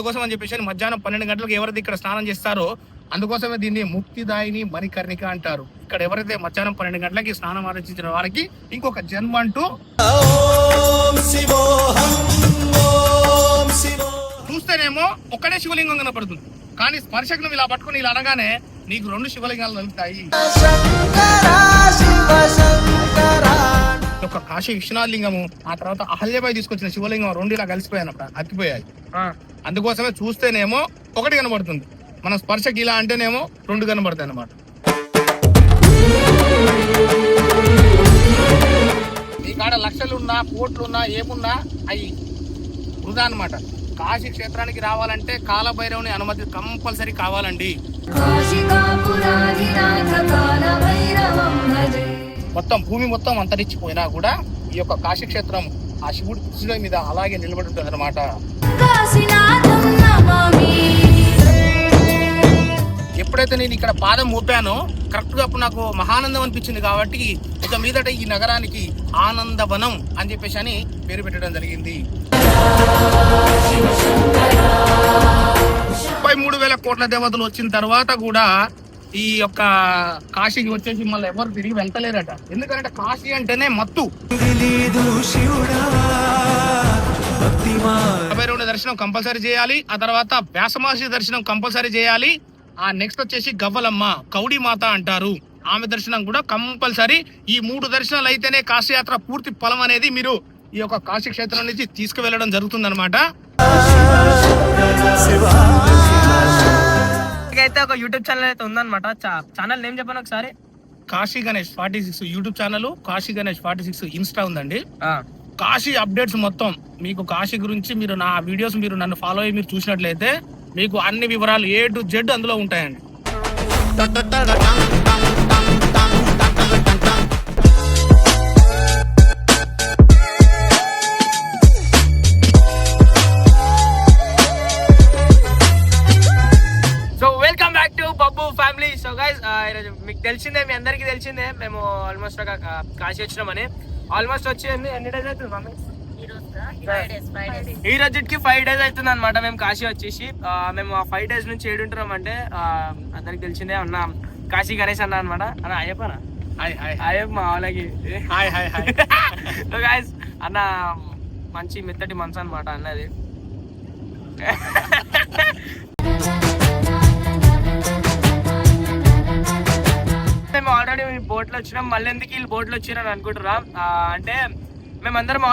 అందుకోసం అని చెప్పేసి మధ్యాహ్నం 12 గంటలకు ఎవరైతే ఇక్కడ స్నానం చేస్తారో అందుకోసమే దీన్ని ముక్తిదాయిని మణికర్ణిక అంటారు. ఇక్కడ ఎవరైతే మధ్యాహ్నం 12 గంటలకి స్నానం ఆచరించిన వారికి ఇంకొక జన్మ అంటూ చూస్తేనేమో ఒక్కడే శివలింగం కనపడుతుంది, కానీ స్పర్శకును ఇలా పట్టుకుని ఇలా అనగానే నీకు 2 శివలింగాలు కలుగుతాయి. ఒక కాశీ విశ్వనాథ లింగము, ఆ తర్వాత అహల్యబాయి తీసుకొచ్చిన శివలింగం 2 ఇలా కలిసిపోయాయి, అతిపోయాయి. అందుకోసమే చూస్తేనేమో ఒకటి కనబడుతుంది, మన స్పర్శకి ఇలా అంటేనేమో 2 కనబడతాయి అన్నమాట. ఈ కాడ లక్షలున్నా కోట్లున్నా ఏమున్నా అవి వృధా అన్నమాట. కాశీ క్షేత్రానికి రావాలంటే కాలభైరవుని అనుమతి కంపల్సరీ కావాలండి. మొత్తం భూమి మొత్తం అంతరించిపోయినా కూడా ఈ యొక్క కాశీ క్షేత్రం ఆ శివుడి కృష్ణుడి మీద అలాగే నిలబడి ఉంటుంది అనమాట. ఎప్పుడైతే నేను ఇక్కడ పాదం మోపానో కరెక్ట్ గా అప్పుడు నాకు మహానందం అనిపించింది. కాబట్టి ఇక మీదట ఈ నగరానికి ఆనందవనం అని చెప్పేసి అని పేరు పెట్టడం జరిగింది. 33,000 కోట్ల దేవతలు వచ్చిన తర్వాత కూడా ఈ యొక్క కాశీకి వచ్చేసి మళ్ళీ ఎవరు తిరిగి వెళ్తలేరట. ఎందుకంటే కాశీ అంటేనే మత్తు. భైరవుని దర్శనం కంపల్సరీ చేయాలి, ఆ తర్వాత వ్యాసమహర్షి దర్శనం కంపల్సరీ చేయాలి. ఆ నెక్స్ట్ వచ్చేసి గవ్వలమ్మ కౌడి మాత అంటారు, ఆమె దర్శనం కూడా కంపల్సరీ. ఈ 3 దర్శనాలు అయితేనే కాశీయాత్ర పూర్తి ఫలం అనేది మీరు ఈ యొక్క కాశీ క్షేత్రం నుంచి తీసుకువెళ్ళడం జరుగుతుంది అనమాట. అయితే ఒక యూట్యూబ్ ఛానల్ అయితే ఉందన్నమాట. ఛానల్ నేమ్ చెప్పండి ఒకసారి. Kashi Ganesh 46 YouTube channel, Kashi Ganesh 46 Insta ఉందండి. కాశీ అప్డేట్స్ మొత్తం మీకు కాశీ గురించి మీరు నా వీడియోస్ మీరు నన్ను ఫాలో అయ్యి మీరు చూసినట్లయితే మీకు అన్ని వివరాలు A to Z అందులో ఉంటాయండి. So welcome back to Babbu family. So guys ఈరోజు మీకు తెలిసిందే, మీ అందరికీ తెలిసిందే మేము ఆల్మోస్ట్ ఒక కాశీ వచ్చినామని. ఆల్మోస్ట్ వచ్చి ఎన్ని డేస్ అవుతుంది? ఈ రోజుకి 5 days అవుతుంది అనమాట మేము కాశీ వచ్చేసి. మేము ఆ 5 days నుంచి ఏడుంటున్నాం అంటే అందరికి తెలిసిందే అన్న కాశీ గణేష్ అన్న అనమాట. అన్న అయ్యప్పనా? అయ్యప్ప మా వాళ్ళకి గైస్ అన్న మంచి మెత్తటి మనసు అనమాట అన్నది. మేము ఆల్రెడీ బోట్లో వచ్చినాం, మళ్ళీ ఎందుకు వీళ్ళు బోట్లో వచ్చినారని అనుకుంటురా అంటే మేమందరం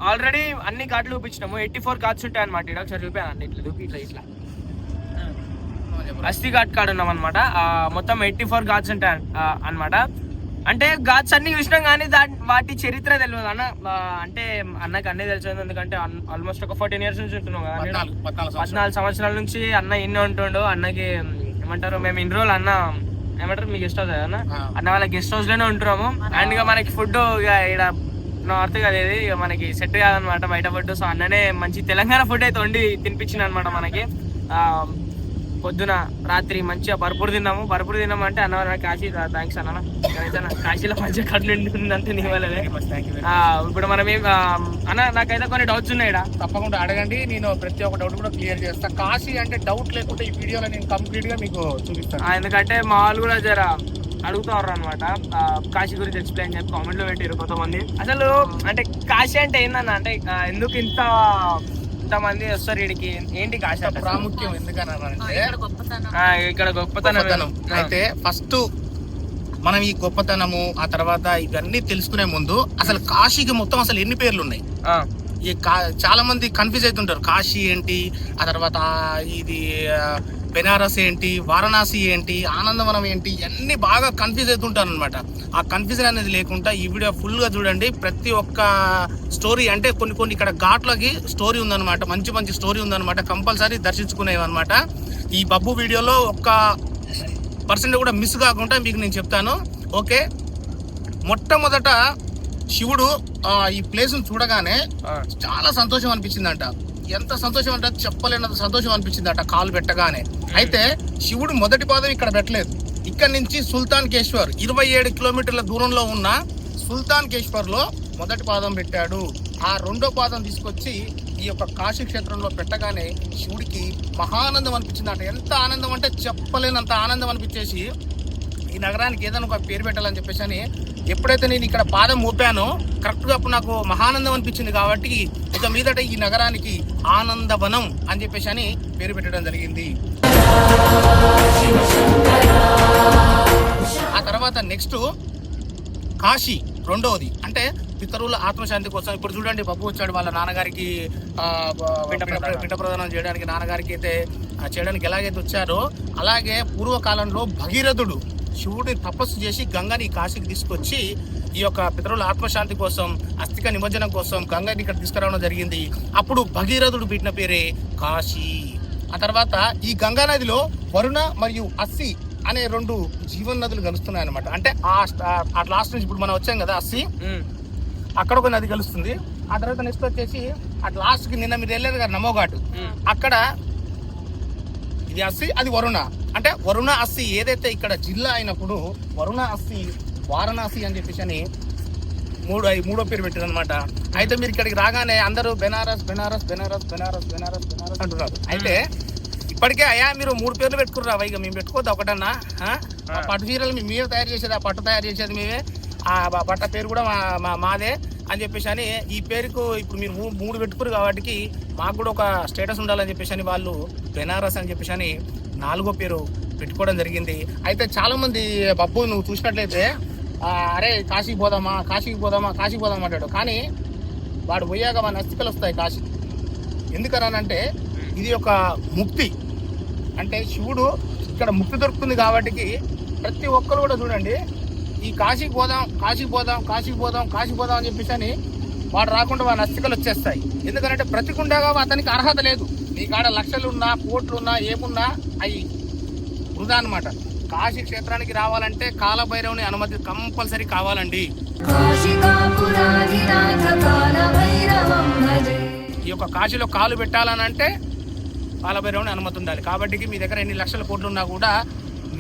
ఆల్రెడీ అన్ని ఘాట్లు చూపించినాము. 84 ఘాట్స్ ఉంటాయి అనమాట. ఇక్కడ ఒకసారి చూపాను ఇట్లా చూపి ఇట్లా అస్థి ఘాట్ కాడ ఉన్నాం అనమాట. మొత్తం 84 ఘాట్స్ ఉంటాయి అనమాట. అంటే ఘాట్స్ అన్ని చూసినాం కానీ వాటి చరిత్ర తెలియదు అన్న. అంటే అన్నకి అన్నీ తెలిసింది, ఎందుకంటే ఆల్మోస్ట్ ఒక 14 years నుంచి ఉంటున్నాం కదా, 14 సంవత్సరాల నుంచి అన్న ఇన్ని ఉంటుండో. అన్నకి ఏమంటారు, మేము ఇన్ని రోజులు అన్న ఏమంటారు మీ గెస్ట్ హౌస్ కదా అన్న వాళ్ళ గెస్ట్ హౌస్ లోనే ఉంటున్నాము. అండ్ ఇక మనకి ఫుడ్ ఇక ఇక్కడ నార్త్ కదా, ఇది ఇక మనకి సెట్ కాదనమాట బయట ఫుడ్. సో అన్ననే మంచి తెలంగాణ ఫుడ్ అయితే వండి తినిపించింది అనమాట మనకి. పొద్దున రాత్రి మంచిగా బర్పూర్ తిన్నాము అంటే అన్న కాశీ థ్యాంక్స్ అన్న. కాశీలో మంచిగా కడుపు నిండుతుందంటే నీ వల్లనే. ఇప్పుడు మనం ఏం అన్న నాకైతే కొన్ని డౌట్స్ ఉన్నాయి. తప్పకుండా అడగండి, నేను ప్రతి ఒక్క డౌట్ కూడా క్లియర్ చేస్తాను. కాశీ అంటే డౌట్ లేకుంటే ఈ వీడియోలో నేను కంప్లీట్ గా మీకు చూపిస్తాను. ఎందుకంటే మా వాళ్ళు కూడా జర అడుగుతారు అనమాట కాశీ గురించి ఎక్స్ప్లెయిన్ చెప్పి కామెంట్ లో పెట్టారు కొంతమంది. అసలు అంటే కాశీ అంటే ఏందన్న, అంటే ఎందుకు ఇంతమంది వస్తారు వీడికి, ఏంటి కాశీ ప్రాముఖ్యం ఎందుకనంటే ఇక్కడ గొప్పతనం. అయితే ఫస్ట్ మనం ఈ గొప్పతనము ఆ తర్వాత ఇవన్నీ తెలుసుకునే ముందు అసలు కాశీకి మొత్తం అసలు ఎన్ని పేర్లు ఉన్నాయి ఈ చాలా మంది కన్ఫ్యూజ్ అవుతుంటారు. కాశీ ఏంటి, ఆ తర్వాత ఇది బెనారస్ ఏంటి, వారణాసి ఏంటి, ఆనందవనం ఏంటి, ఇవన్నీ బాగా కన్ఫ్యూజ్ అవుతుంటారు అనమాట. ఆ కన్ఫ్యూజన్ అనేది లేకుండా ఈ వీడియో ఫుల్ గా చూడండి. ప్రతి ఒక్క స్టోరీ అంటే కొన్ని ఇక్కడ ఘాట్లకి స్టోరీ ఉందన్నమాట, మంచి స్టోరీ ఉందన్నమాట. కంపల్సరీ దర్శించుకునేవి అనమాట. ఈ బబ్బు వీడియోలో ఒక్క % కూడా మిస్ కాకుండా మీకు నేను చెప్తాను. ఓకే, మొట్టమొదట శివుడు ఈ ప్లేస్ చూడగానే చాలా సంతోషం అనిపించిందంట. ఎంత సంతోషం అంటే చెప్పలేనంత సంతోషం అనిపించిందట కాలు పెట్టగానే. అయితే శివుడు మొదటి పాదం ఇక్కడ పెట్టలేదు. ఇక్కడ నుంచి సుల్తాన్ కేశ్వర్ 27 కిలోమీటర్ల దూరంలో ఉన్న సుల్తాన్ కేశ్వర్ లో మొదటి పాదం పెట్టాడు. ఆ రెండో పాదం తీసుకొచ్చి ఈ యొక్క కాశీ క్షేత్రంలో పెట్టగానే శివుడికి మహానందం అనిపించిందట. ఎంత ఆనందం అంటే చెప్పలేనంత ఆనందం అనిపించేసి ఈ నగరానికి ఏదైనా ఒక పేరు పెట్టాలని చెప్పేసి అని ఎప్పుడైతే నేను ఇక్కడ పాదం మోపానో కరెక్ట్గా అప్పుడు నాకు మహానందం అనిపించింది. కాబట్టి ఇక మీదట ఈ నగరానికి ఆనందవనం అని చెప్పేసి అని పేరు పెట్టడం జరిగింది. ఆ తర్వాత నెక్స్ట్ కాశీ రెండవది. అంటే పితరుల ఆత్మశాంతి కోసం. ఇప్పుడు చూడండి, బాబు వచ్చాడు వాళ్ళ నాన్నగారికి పిండ ప్రదానం చేయడానికి, నాన్నగారికి అయితే చేయడానికి ఎలాగైతే వచ్చారో అలాగే పూర్వకాలంలో భగీరథుడు శివుడిని తపస్సు చేసి గంగని కాశీకి తీసుకొచ్చి ఈ యొక్క పితరుల ఆత్మశాంతి కోసం, అస్థిక నిమజ్జనం కోసం గంగని ఇక్కడ తీసుకురావడం జరిగింది. అప్పుడు భగీరథుడు పెట్టిన పేరే కాశీ. ఆ తర్వాత ఈ గంగా నదిలో వరుణ మరియు అస్సి అనే రెండు జీవన నదులు కలుస్తున్నాయి అనమాట. అంటే ఆ లాస్ట్ నుంచి ఇప్పుడు మనం వచ్చాం కదా అస్సి, అక్కడ ఒక నది కలుస్తుంది. ఆ తర్వాత నెక్స్ట్ వచ్చేసి అటు లాస్ట్ కి నిన్న మీరు వెళ్ళారు కదా నమోఘాటు, అక్కడ ఇది అస్సి, అది వరుణ. అంటే వరుణ అస్సి ఏదైతే ఇక్కడ జిల్లా అయినప్పుడు వరుణ అస్సి వారణాసి అని చెప్పేసి అని మూడో పేరు పెట్టారు అనమాట. అయితే మీరు ఇక్కడికి రాగానే అందరూ బెనారస్ బెనారస్ బెనారస్ బెనారస్ బెనారస్ బెనారస్ అంటున్నారు. అయితే ఇప్పటికే అయ్యా మీరు 3 పేర్లు పెట్టుకుర్రా, ఇక మేము పెట్టుకోవద్దు ఒకటన్నా. పట్టు చీరలు మేము తయారు చేసేది, ఆ పట్టు తయారు చేసేది మేమే, ఆ బట్ట పేరు కూడా మాదే అని చెప్పేసి అని ఈ పేరుకు ఇప్పుడు మీరు 3 పెట్టుకురు కాబట్టి మాకు కూడా ఒక స్టేటస్ ఉండాలని చెప్పేసి అని వాళ్ళు బెనారస్ అని చెప్పేసి అని 4వ పేరు పెట్టుకోవడం జరిగింది. అయితే చాలా మంది బబ్బు నువ్వు చూసినట్లయితే అరే కాశీకి పోదామా కాశీకి పోదామా కాశీకి పోదామా అంటాడు. కానీ వాడు పోయాక మన అస్థికలు వస్తాయి కాశీ. ఎందుకనంటే ఇది ఒక ముక్తి. అంటే శివుడు ఇక్కడ ముక్తి దొరుకుతుంది కాబట్టి ప్రతి ఒక్కరు కూడా చూడండి ఈ కాశీకి పోదాం కాశీకి పోదాం కాశీకి పోదాం కాశీకి పోదాం అని చెప్పేసి అని వాడు రాకుండా వాడి అస్థికలు వచ్చేస్తాయి. ఎందుకంటే ప్రతికుండగా అతనికి అర్హత లేదు. నీ కాడ లక్షలున్నా కోట్లున్నా ఏమున్నా అవి వృధా అనమాట. కాశీ క్షేత్రానికి రావాలంటే కాలభైరవుని అనుమతి కంపల్సరీ కావాలండి. ఈ యొక్క కాశీలో కాలు పెట్టాలనంటే కాలభైరవుని అనుమతి ఉండాలి. కాబట్టి మీ దగ్గర ఎన్ని లక్షల కోట్లు ఉన్నా కూడా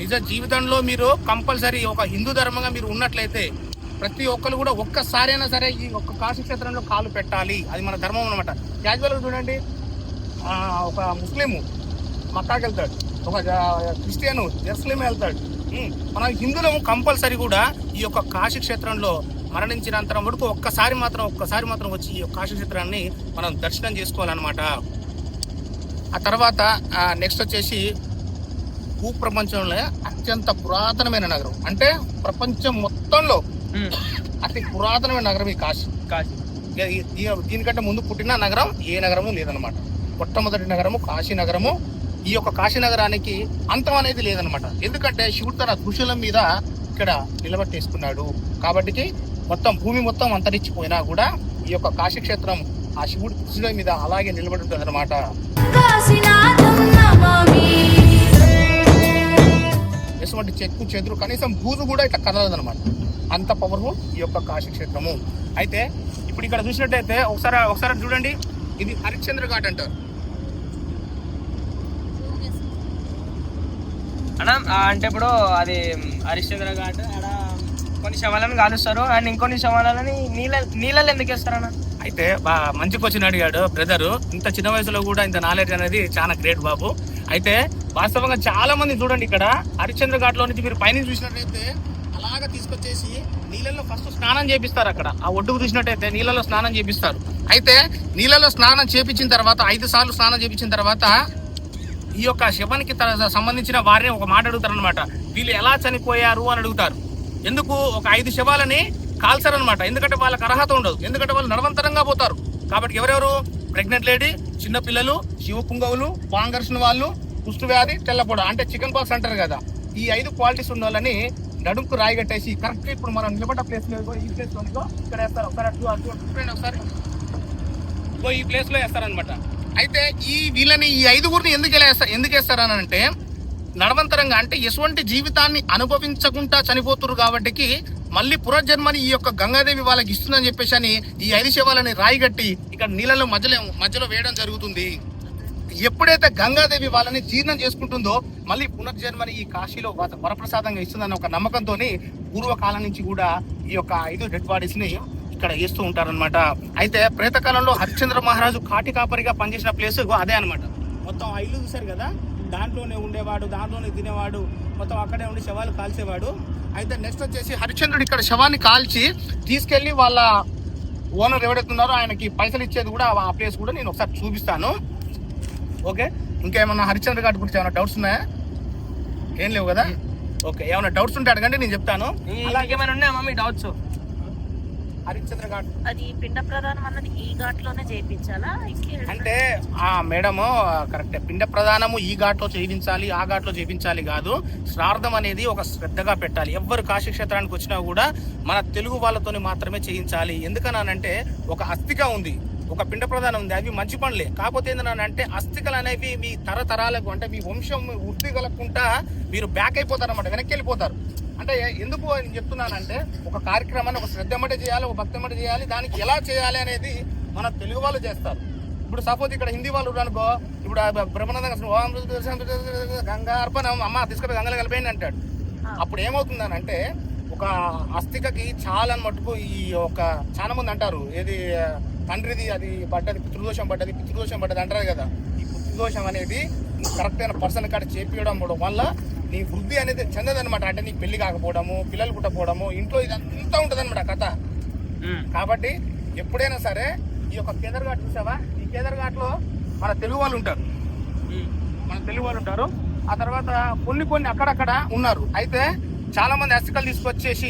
నిజ జీవితంలో మీరు కంపల్సరీ ఒక హిందూ ధర్మంగా మీరు ఉన్నట్లయితే ప్రతి ఒక్కరు కూడా ఒక్కసారైనా సరే ఈ ఒక్క కాశీ క్షేత్రంలో కాలు పెట్టాలి. అది మన ధర్మం అనమాట. క్యాజువల్గా చూడండి, ఒక ముస్లిము మక్కాకి వెళ్తాడు, ఒక క్రిస్టియను జెరూసలేం వెళ్తాడు. మన హిందువులు కంపల్సరీ కూడా ఈ యొక్క కాశీ క్షేత్రంలో మరణించినంతరం వరకు ఒక్కసారి మాత్రం వచ్చి ఈ యొక్క కాశీ క్షేత్రాన్ని మనం దర్శనం చేసుకోవాలన్నమాట. ఆ తర్వాత నెక్స్ట్ వచ్చేసి భూప్రపంచంలో అత్యంత పురాతనమైన నగరం, అంటే ప్రపంచం మొత్తంలో అతి పురాతనమైన నగరం ఈ కాశీ. దీనికంటే ముందు పుట్టిన నగరం ఏ నగరము లేదనమాట. మొట్టమొదటి నగరము కాశీ నగరము. ఈ యొక్క కాశీ నగరానికి అంతం అనేది లేదనమాట. ఎందుకంటే శివుడు తన ఋషుల మీద ఇక్కడ నిలబెట్టేసుకున్నాడు. కాబట్టి మొత్తం భూమి మొత్తం అంతరించిపోయినా కూడా ఈ యొక్క కాశీ క్షేత్రం ఆ శివుడి ఋషుల మీద అలాగే నిలబడి ఉంటుంది అనమాట. ఎటువంటి చెక్కు చెదురు కనీసం బూజు కూడా ఇట్లా కదలదనమాట. అంత పవర్ఫుల్ ఈ యొక్క కాశీ క్షేత్రము. అయితే ఇప్పుడు ఇక్కడ చూసినట్టయితే ఒకసారి చూడండి, ఇది హరిశ్చంద్ర ఘాట్ అంటారు. అన్నా అంటే ఇప్పుడు అది హరిశ్చంద్ర ఘాట్ ఆడ కొన్ని శవాలను కాలుస్తారు అండ్ ఇంకొన్ని శవాలని నీళ్ళలో ఎందుకు వేస్తారన్న? అయితే మంచి క్వశ్చన్ అడిగాడు బ్రదరు. ఇంత చిన్న వయసులో కూడా ఇంత నాలెడ్జ్ అనేది చాలా గ్రేట్ బాబు. అయితే వాస్తవంగా చాలా మంది చూడండి, ఇక్కడ హరిశ్చంద్ర ఘాట్ లో నుంచి మీరు పైన చూసినట్లయితే అలాగా తీసుకొచ్చేసి నీళ్ళలో ఫస్ట్ స్నానం చేపిస్తారు. అక్కడ ఆ ఒడ్డుకు చూసినట్టయితే నీళ్ళలో స్నానం చేపిస్తారు. అయితే నీళ్ళలో స్నానం చేపించిన తర్వాత 5 సార్లు స్నానం చేపించిన తర్వాత ఈ యొక్క శవానికి సంబంధించిన వారిని ఒక మాట అడుగుతారు అనమాట. వీళ్ళు ఎలా చనిపోయారు అని అడుగుతారు. ఎందుకు ఒక 5 శవాలని కాల్చారనమాట. ఎందుకంటే వాళ్ళకి అర్హత ఉండదు. ఎందుకంటే వాళ్ళు నడవంతరంగా పోతారు. కాబట్టి ఎవరెవరు? ప్రెగ్నెంట్ లేడీ, చిన్నపిల్లలు, శివ పుంగవులు, పాంగర్షణ వాళ్ళు, కుష్టు వ్యాధి, తెల్లపొడ అంటే చికెన్ బాక్స్ అంటారు కదా. ఈ 5 క్వాలిటీస్ ఉన్న వాళ్ళని నడుముకు రాయి కట్టేసి కరెక్ట్ ఇప్పుడు మనం నిలబడ్డ ప్లేస్ లో ఈ ప్లేస్ లో ఇక్కడ వేస్తారు. ఒకసారి ఈ ప్లేస్ లో వేస్తారనమాట. అయితే వీళ్ళని ఈ 5గురిని ఎందుకు వేస్తారని అంటే నడవంతరంగా అంటే ఎటువంటి జీవితాన్ని అనుభవించకుండా చనిపోతున్నారు కాబట్టి మళ్ళీ పునర్జన్మని ఈ యొక్క గంగాదేవి వాళ్ళకి ఇస్తుందని చెప్పేసి అని ఈ 5 శవాలని రాయి కట్టి ఇక్కడ నీళ్ళలో మధ్యలో వేయడం జరుగుతుంది. ఎప్పుడైతే గంగాదేవి వాళ్ళని జీర్ణం చేసుకుంటుందో మళ్ళీ పునర్జన్మని ఈ కాశీలో వరప్రసాదంగా ఇస్తుందన్న ఒక నమ్మకంతో పూర్వకాలం నుంచి కూడా ఈ యొక్క 5 డెడ్ బాడీస్ ని ఇక్కడ ఇక్కడ వేస్తూ ఉంటారనమాట. అయితే ప్రేతకాలంలో హరిశ్చంద్ర మహారాజు కాటి కాపరిగా పనిచేసిన ప్లేస్ అదే అనమాట. మొత్తం ఆ ఇల్లు చూశారు కదా, దాంట్లోనే ఉండేవాడు, దాంట్లోనే తినేవాడు, మొత్తం అక్కడే ఉండి శవాలు కాల్చేవాడు. అయితే నెక్స్ట్ వచ్చేసి హరిశ్చంద్రుడు ఇక్కడ శవాన్ని కాల్చి తీసుకెళ్లి వాళ్ళ ఓనర్ ఎవరైతున్నారో ఆయనకి పైసలు ఇచ్చేది కూడా ఆ ప్లేస్ కూడా నేను ఒకసారి చూపిస్తాను. ఓకే, ఇంకేమన్నా హరిశ్చంద్ర ఘాట్ గురించి ఏమైనా డౌట్స్ ఉన్నాయా? ఏం లేవు కదా. ఓకే, ఏమైనా డౌట్స్ ఉంటే అడగండి, నేను చెప్తాను. ఏమైనా ఉన్నాయా మీ డౌట్స్? హరిశ్చంద్ర ఘాట్ అది పిండ ప్రదానం అన్నది ఈ ఘాట్ లోనే చేయించాలా? అంటే మేడము కరెక్ట్, పిండ ప్రదానము ఈ ఘాట్లో చేయించాలి, ఆ ఘాట్లో చేయించాలి కాదు. శ్రార్థం అనేది ఒక శ్రద్ధగా పెట్టాలి. ఎవ్వరు కాశీ క్షేత్రానికి వచ్చినా కూడా మన తెలుగు వాళ్ళతోని మాత్రమే చేయించాలి. ఎందుకనంటే ఒక అస్థిక ఉంది, ఒక పిండ ప్రదానం ఉంది, అవి మంచి పనులే. కాకపోతే ఏంటంటే అస్థికలు అనేవి మీ తరతరాలకు అంటే మీ వంశం వృద్ధి కలగకుండా మీరు బ్యాక్ అయిపోతారు అన్నమాట, వెనక్కి వెళ్ళిపోతారు. అంటే ఎందుకు అని చెప్తున్నానంటే ఒక కార్యక్రమాన్ని ఒక శ్రద్ధ మట్టి చేయాలి, ఒక భక్తి మట్టి చేయాలి. దానికి ఎలా చేయాలి అనేది మన తెలుగు వాళ్ళు చేస్తారు. ఇప్పుడు సపోజ్ ఇక్కడ హిందీ వాళ్ళు అనుకో, ఇప్పుడు బ్రహ్మానంద గంగా అర్పణం అమ్మ తీసుకొని గంగలు కలిపేయండి అంటాడు. అప్పుడు ఏమవుతుందనంటే ఒక అస్థికకి చాలా మటుకు ఈ ఒక చాలా మంది అంటారు ఏది తండ్రిది అది పడ్డది, పితృదోషం పడ్డది అంటారు కదా. ఈ పితృదోషం అనేది కరెక్ట్ అయిన పర్సన్ కాడ చేపియడం వల్ల నీ వృద్ధి అనేది చెందదనమాట. అంటే నీకు పెళ్లి కాకపోవడము, పిల్లలు పుట్టకపోవడము, ఇంట్లో ఇదంతా ఉంటుంది అనమాట కథ. కాబట్టి ఎప్పుడైనా సరే ఈ యొక్క కేదార్ ఘాట్ చూసావా, ఈ కేదార్ ఘాట్ లో మన తెలుగు వాళ్ళు ఉంటారు. ఆ తర్వాత కొన్ని అక్కడక్కడ ఉన్నారు. అయితే చాలా మంది అస్థికలు తీసుకొచ్చేసి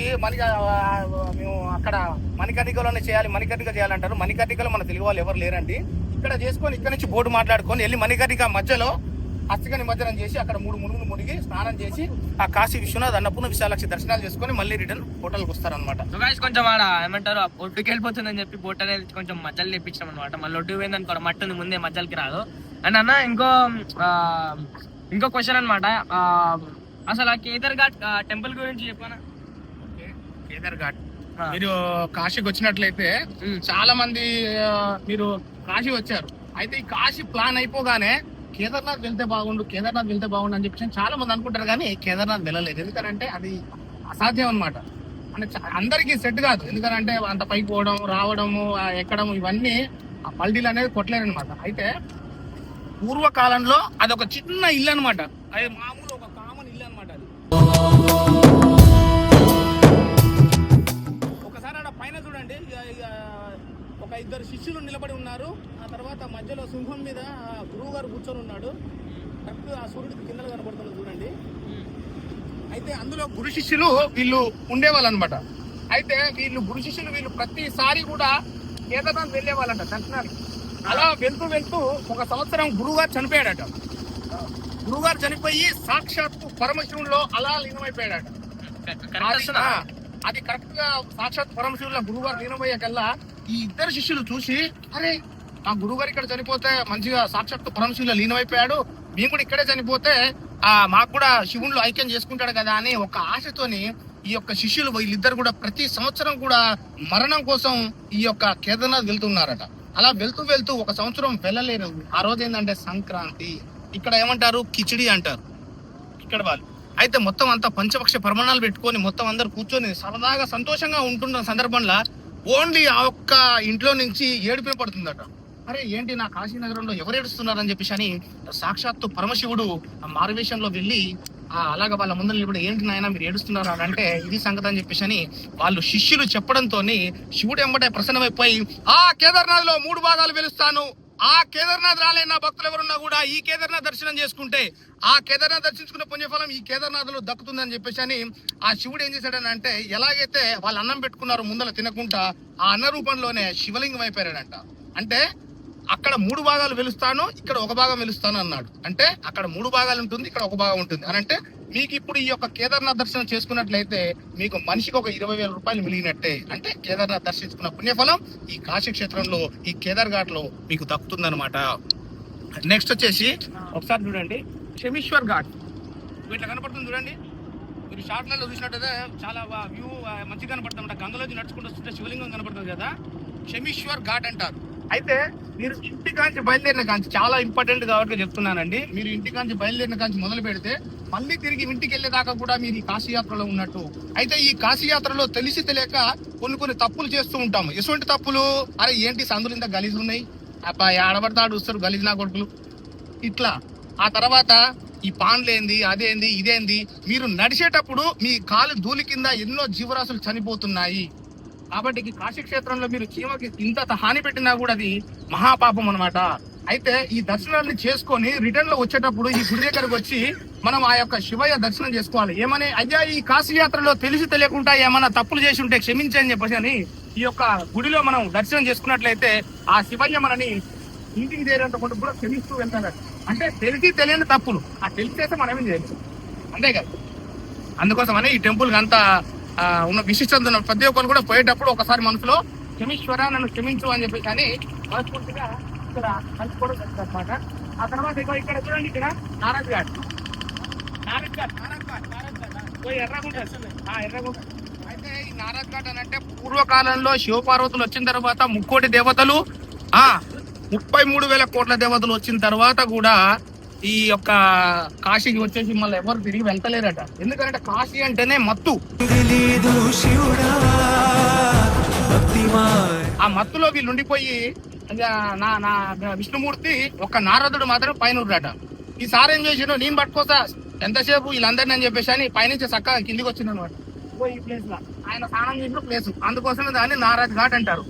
మేము అక్కడ మణికర్ణికలోనే చేయాలి, మణికర్ణిక చేయాలంటారు. మణికర్ణికలో మన తెలుగు వాళ్ళు ఎవరు లేరండి. ఇక్కడ చేసుకొని ఇక్కడ నుంచి బోర్డు మాట్లాడుకొని వెళ్ళి మణికర్ణిక మధ్యలో అస్థిక నిమజ్జనం చేసి అక్కడ 3 మునుగులు మునిగి స్నానం చేసి ఆ కాశీ విశ్వనాథ్, అన్నపూర్ణ, విశాలాక్షి దర్శనాలు చేసుకొని మళ్ళీ రిటర్న్ హోటల్కి వస్తారనమాట. కొంచెం ఆడ ఏమంటారు ఒడ్డుకి వెళ్ళిపోతుందని చెప్పి బోట్ అనేది కొంచెం మధ్యలో తెప్పించాం అనమాట. మళ్ళీ ఒడ్డు పోయిందనుకో మట్టి ఉంది ముందే మధ్యలోకి రాదు. అండ్ అన్న ఇంకో క్వశ్చన్ అనమాట, అసలు ఆ కేదార్ ఘాట్ టెంపుల్ గురించి చెప్పానా? కేదార్ ఘాట్ మీరు కాశీకి వచ్చినట్లయితే చాలా మంది మీరు కాశీ వచ్చారు. అయితే ఈ కాశీ ప్లాన్ అయిపోగానే కేదార్నాథ్ వెళ్తే బాగుండు అని చెప్పి చాలా మంది అనుకుంటారు, కానీ కేదార్నాథ్ వెళ్ళలేదు. ఎందుకంటే అది అసాధ్యం అనమాట. అంటే అందరికీ సెట్ కాదు. ఎందుకంటే అంత పైకి పోవడం, రావడము, ఎక్కడం, ఇవన్నీ ఆ పల్టీలు అనేది కొట్టలేరు అనమాట. అయితే పూర్వకాలంలో అది ఒక చిన్న ఇల్లు అనమాట. అది మామూలు ఒక కామన్ ఇల్లు అనమాట. అది ఒకసారి ఆడ పైన చూడండి, ఒక 2 శిష్యులు నిలబడి ఉన్నారు. ఆ తర్వాత మధ్యలో సింహం మీద గురువు గారు కూర్చొని ఉన్నాడు. కరెక్ట్ ఆ సూర్యుడికి కిందలు కనబడుతున్నారు చూడండి. అయితే అందులో గురు శిష్యులు వీళ్ళు ఉండేవాళ్ళు అనమాట. అయితే గురు శిష్యులు ప్రతిసారి కూడా కేదార్నాథ్ వెళ్ళేవాళ్ళంట దర్శనానికి. అలా వెళ్తూ ఒక సంవత్సరం గురువుగారు చనిపోయాడట. గురువుగారు చనిపోయి సాక్షాత్తు పరమశివుల్లో అలా లీనమైపోయాడట. అది కరెక్ట్ గా సాక్షాత్ పరమశివుల్లో గురువుగారు లీనమయ్యాకల్లా ఈ 2 శిష్యులు చూసి, అరే మా గురువుగారు ఇక్కడ చనిపోతే మంచిగా సాక్షాత్ పరమశివుల్లో లీనమైపోయాడు, మేము కూడా ఇక్కడే చనిపోతే మాకు కూడా శివుళ్ళు ఐక్యం చేసుకుంటాడు కదా అని ఒక ఆశతోని ఈ యొక్క శిష్యులు వీళ్ళిద్దరు కూడా ప్రతి సంవత్సరం కూడా మరణం కోసం ఈ యొక్క కేదార్నాథ్ వెళ్తున్నారట. అలా వెళ్తూ ఒక సంవత్సరం వెళ్ళలేరు. ఆ రోజు ఏంటంటే సంక్రాంతి. ఇక్కడ ఏమంటారు, కిచిడి అంటారు ఇక్కడ వాళ్ళు. అయితే మొత్తం అంతా పంచపక్ష ప్రమాణాలు పెట్టుకొని మొత్తం అందరు కూర్చొని సరదాగా సంతోషంగా ఉంటున్న సందర్భంలో ఓన్లీ ఆ ఒక్క ఇంట్లో నుంచి ఏడుపే పడుతుందట. అరే ఏంటి నా కాశీనగరంలో ఎవరు ఏడుస్తున్నారని చెప్పేసి అని సాక్షాత్తు పరమశివుడు ఆ మారువేషంలో వెళ్ళి అలాగ వాళ్ళ ముందు నిలబడి, ఏంటి నాయన మీరు ఏడుస్తున్నారు అని అంటే ఇది సంగతి అని చెప్పేసి అని వాళ్ళు శిష్యులు చెప్పడంతో శివుడు ఎంబటే ప్రసన్నమైపోయి ఆ కేదార్నాథ్ లో 3 భాగాలు వెలుస్తాను, ఆ కేదార్నాథ్ రాలేని నా భక్తులు ఎవరున్నా కూడా ఈ కేదార్నాథ్ దర్శనం చేసుకుంటే ఆ కేదార్నాథ్ దర్శించుకున్న పుణ్యఫలం ఈ కేదార్నాథ్ లో దక్కుతుందని చెప్పేసి అని ఆ శివుడు ఏం చేశాడని అంటే ఎలాగైతే వాళ్ళు అన్నం పెట్టుకున్నారు ముందర తినకుండా ఆ అన్న రూపంలోనే శివలింగం అయిపోయాడంట. అంటే అక్కడ 3 భాగాలు వెలుస్తాను, ఇక్కడ 1 భాగం వెలుస్తాను అన్నాడు. అంటే అక్కడ 3 భాగాలు ఉంటుంది, ఇక్కడ 1 భాగం ఉంటుంది అని అంటే మీకు ఇప్పుడు ఈ యొక్క కేదార్నాథ్ దర్శనం చేసుకున్నట్లయితే మీకు మనిషికి ఒక 20,000 రూపాయలు మిగిలినట్టే. అంటే కేదార్నాథ్ దర్శించుకున్న పుణ్యఫలం ఈ కాశీ క్షేత్రంలో ఈ కేదార్ ఘాట్ లో మీకు దక్కుతుంది అనమాట. నెక్స్ట్ వచ్చేసి ఒకసారి చూడండి శమీశ్వర్ ఘాట్. ఇట్లా కనపడుతుంది చూడండి. మీరు షార్ట్లలో చూసినట్టయితే చాలా వ్యూ మంచిగా కనపడుతుంది. గంగలోంచి నడుచుకుంటూ వస్తుంటే శివలింగం కనపడుతుంది కదా, శమీశ్వర్ ఘాట్ అంటారు. అయితే మీరు ఇంటికాంచి బయలుదేరిన కాంచి చాలా ఇంపార్టెంట్ కాబట్టి చెప్తున్నానండి. మీరు ఇంటికాంచి బయలుదేరిన కాంచి మొదలు పెడితే మళ్ళీ తిరిగి ఇంటికి వెళ్ళేదాకా కూడా మీరు ఈ కాశీయాత్రలో ఉన్నట్టు. అయితే ఈ కాశీయాత్రలో తెలిసి తెలియక కొన్ని తప్పులు చేస్తూ ఉంటాము. ఎటువంటి తప్పులు? అరే ఏంటి సందులు ఇంత గలీజు ఉన్నాయి, అబ్బాయి ఆడబడతాడు వస్తారు గలీజు నా కొడుకులు ఇట్లా. ఆ తర్వాత ఈ పాన్లేంది, అదేంది, ఇదేంది. మీరు నడిచేటప్పుడు మీ కాలు ధూళి కింద ఎన్నో జీవరాశులు చనిపోతున్నాయి. కాబట్టి ఈ కాశీ క్షేత్రంలో మీరు చీమకి ఇంత హాని పెట్టినా కూడా అది మహాపాపం అన్నమాట. అయితే ఈ దర్శనాన్ని చేసుకొని రిటర్న్ లో వచ్చేటప్పుడు ఈ గుడి దగ్గరకు వచ్చి మనం ఆ యొక్క శివయ్య దర్శనం చేసుకోవాలి. ఏమని, అయ్యా ఈ కాశీ యాత్రలో తెలిసి తెలియకుండా ఏమన్నా తప్పులు చేసి ఉంటే క్షమించని చెప్పేసి అని ఈ యొక్క గుడిలో మనం దర్శనం చేసుకున్నట్లయితే ఆ శివయ్య మనని ఇంటికి చేరేంత కూడా క్షమిస్తూ వెళ్తాడు. అంటే తెలిసి తెలియని తప్పులు ఆ తెలిసి చేస్తే మనం ఏం చేయలేదు, అంతే కదా. అందుకోసమని ఈ టెంపుల్ అంతా ఉన్న విశిష్టత ఉన్న ప్రతి ఒక్కరు కూడా పోయేటప్పుడు ఒకసారి మనసులో క్షమీశ్వర నన్ను క్షమించు అని చెప్పేసి అని మనస్ఫూర్తిగా ఇక్కడ కలుసుకోవడం అనమాట. ఆ తర్వాత ఇక్కడ చూడండి, ఇక్కడ నారాజ్ ఘాట్ ఎర్రగుంట. అయితే ఈ నారాజ్ ఘాట్ అని అంటే పూర్వకాలంలో శివపార్వతులు వచ్చిన తర్వాత 3,000,000 దేవతలు 33,000 కోట్ల దేవతలు వచ్చిన తర్వాత కూడా ఈ యొక్క కాశీకి వచ్చేసి మళ్ళీ ఎవరు తిరిగి వెళ్తలేరట. ఎందుకంటే కాశీ అంటేనే మత్తు. ఆ మత్తులో వీళ్ళు ఉండిపోయి నా విష్ణుమూర్తి ఒక నారదుడు మాత్రం పైన ఉన్నాడట. ఈసారి ఏం చేసిండు, నేను పట్టుకోసా ఎంతసేపు వీళ్ళందరినీ అని చెప్పేసి అని పైనుంచి చక్కగా కిందికి వచ్చింది అనమాట. ఈ ప్లేస్ లో ఆయన స్నానం చేసిన ప్లేస్, అందుకోసమే దాన్ని నారద్ ఘాట్ అంటారు.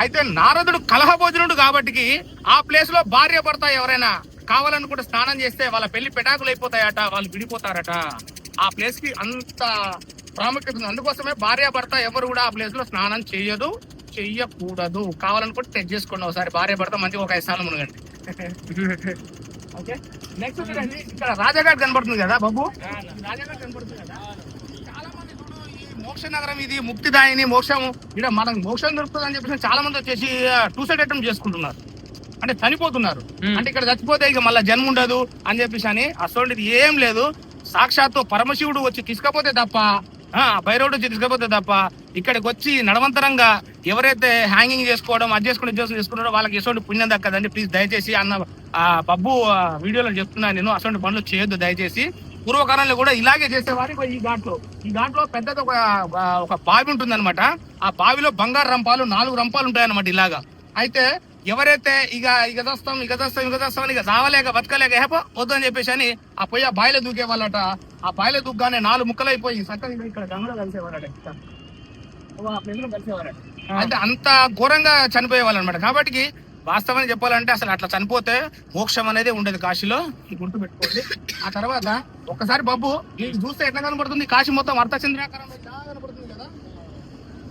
అయితే నారదుడు కలహభోజనుడు కాబట్టి ఆ ప్లేస్ లో భార్య భర్త ఎవరైనా కావాలనుకుంటే స్నానం చేస్తే వాళ్ళ పెళ్లి పెటాకులు అయిపోతాయట, వాళ్ళు విడిపోతారట. ఆ ప్లేస్ కి అంత ప్రాముఖ్యత ఉంది. అందుకోసమే భార్య భర్త ఎవరు కూడా ఆ ప్లేస్ లో స్నానం చెయ్యకూడదు. కావాలనుకుంటే చెక్ చేసుకోండి ఒకసారి, భార్య భర్త మంచిగా ఒక 5 సార్లు మునగండి. ఓకే, నెక్స్ట్ చూడండి, ఇక్కడ రాజాఘాట్ కనబడుతుంది కదా బాబు, రాజాఘాట్ కనబడుతుంది కదా. చాలా మంది చూడు ఈ మోక్ష నగరం ఇది ముక్తిదాయిని మోక్షం, ఇక్కడ మనకు మోక్షం దొరుకుతుంది అని చెప్పేసి చాలా మంది వచ్చేసి సూసైడ్ అటెంప్ట్ చేసుకుంటున్నారు, అంటే చనిపోతున్నారు. అంటే ఇక్కడ చచ్చిపోతే ఇక మళ్ళీ జన్మ ఉండదు అని చెప్పేసి అని. అసలు ఏం లేదు, సాక్షాత్తు పరమశివుడు వచ్చి తీసుకపోతే తప్ప, భైరవుడు వచ్చి తీసుకపోతే తప్ప ఇక్కడికి వచ్చి నడవంతరంగా ఎవరైతే హ్యాంగింగ్ చేసుకోవడం అది చేసుకున్నారో వాళ్ళకి ఎటువంటి పుణ్యం దక్కదండి. ప్లీజ్ దయచేసి అన్న బబ్బు వీడియోలో చెప్తున్నాను నేను, అటువంటి పనులు చేయొద్దు దయచేసి. పూర్వకాలంలో కూడా ఇలాగే చేసేవారు. ఈ ఘాట్లో పెద్దది ఒక బావి ఉంటుంది అనమాట. ఆ బావిలో బంగారు రంపాలు 4 రంపాలు ఉంటాయన్నమాట ఇలాగా. అయితే ఎవరైతే ఇక చేస్తాం అని ఇక చావలేక బతకలేక వద్దు అని చెప్పేసి అని ఆ పోయి ఆ బాయిలో దూకే వాళ్ళట. ఆ బాయిలో దూగ్గానే 4 ముక్కలు అయిపోయి చక్కగా ఇక్కడ గంగలో కలిసేవారట, కలిసేవారట. అంటే అంత ఘోరంగా చనిపోయే వాళ్ళు అనమాట. కాబట్టి వాస్తవం చెప్పాలంటే అసలు అట్లా చనిపోతే మోక్షం అనేది ఉండదు కాశీలో, గుర్తు పెట్టుకోండి. ఆ తర్వాత ఒక్కసారి బాబు నీకు చూస్తే ఎట్లా కనబడుతుంది, కాశీ మొత్తం అర్థచంద్రాకారంలో కనబడుతుంది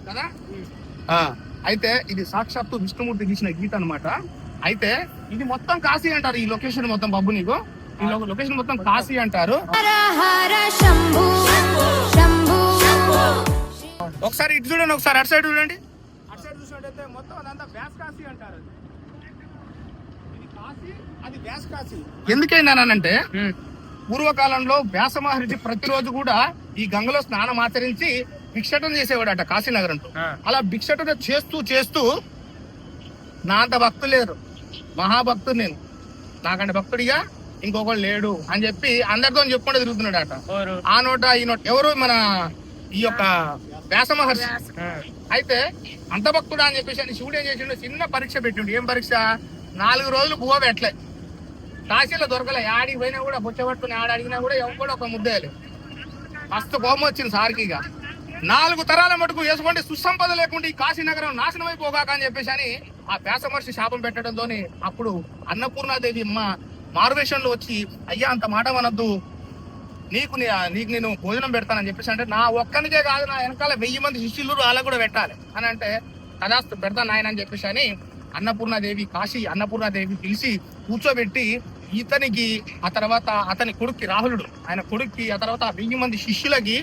కదా. అయితే ఇది సాక్షాత్తు విష్ణుమూర్తి గీసిన గీత అనమాట. అయితే ఇది మొత్తం కాశీ అంటారు. ఈ లొకేషన్ మొత్తం బాబు నీకు ఈ లొకేషన్ మొత్తం కాశీ అంటారు. ఒకసారి ఇటు చూడండి, ఒకసారి అటు సైడ్ చూడండి. అటు సైడ్ చూసినట్టయితే మొత్తం అదంతా వ్యాస్ కాశీ అంటారు. ఇది కాశీ, అది వ్యాస్ కాశీ. ఎందుకైనానంటే పూర్వకాలంలో వ్యాస మహర్షి ప్రతిరోజు కూడా ఈ గంగలో స్నానం ఆచరించి భిక్షటన చేసేవాడట కాశీనగరంలో. అలా భిక్షటన చేస్తూ నా అంత భక్తులు లేరు, మహాభక్తుడు నేను, నాకంటే భక్తుడిగా ఇంకొకడు లేడు అని చెప్పి అందరితో చెప్పుకుంటూ తిరుగుతున్నాడట. ఆ నోట ఈ నోట ఎవరు, మన ఈ యొక్క వ్యాస మహర్షి. అయితే అంత భక్తుడా అని చెప్పేసి శివుడు ఏం చేసిండు, చిన్న పరీక్ష పెట్టిండు. ఏం పరీక్ష? 4 రోజులు బువ్వ పెట్టలే, కాశీలో దొరకలే. ఆడికి పోయినా కూడా బుచ్చ పట్టుకుని అడిగినా కూడా ఎవరు ఒక ముద్దేయాలి. మస్తు కోపం వచ్చింది సార్కి. ఇక 4 తరాల మటుకు వేసుకోండి సుసంపద లేకుండా ఈ కాశీనగరం నాశనం అయిపోగాక అని చెప్పేసి అని ఆ వ్యాస మహర్షి శాపం పెట్టడంతోనే అప్పుడు అన్నపూర్ణాదేవి మారువేషంలో వచ్చి, అయ్యా అంత మాట అనొద్దు, నీకు నేను భోజనం పెడతానని చెప్పేసి అంటే, నా ఒక్కనికే కాదు నా వెనకాల 1000 మంది శిష్యులు అలా కూడా పెట్టాలి అని అంటే, కదాస్తు పెడతాను ఆయన అని చెప్పేసి అని అన్నపూర్ణాదేవి అన్నపూర్ణాదేవి పిలిచి కూర్చోబెట్టి ఇతనికి, ఆ తర్వాత అతని కొడుక్కి రాహులుడు ఆయన కొడుక్కి, ఆ తర్వాత 1000 మంది శిష్యులకి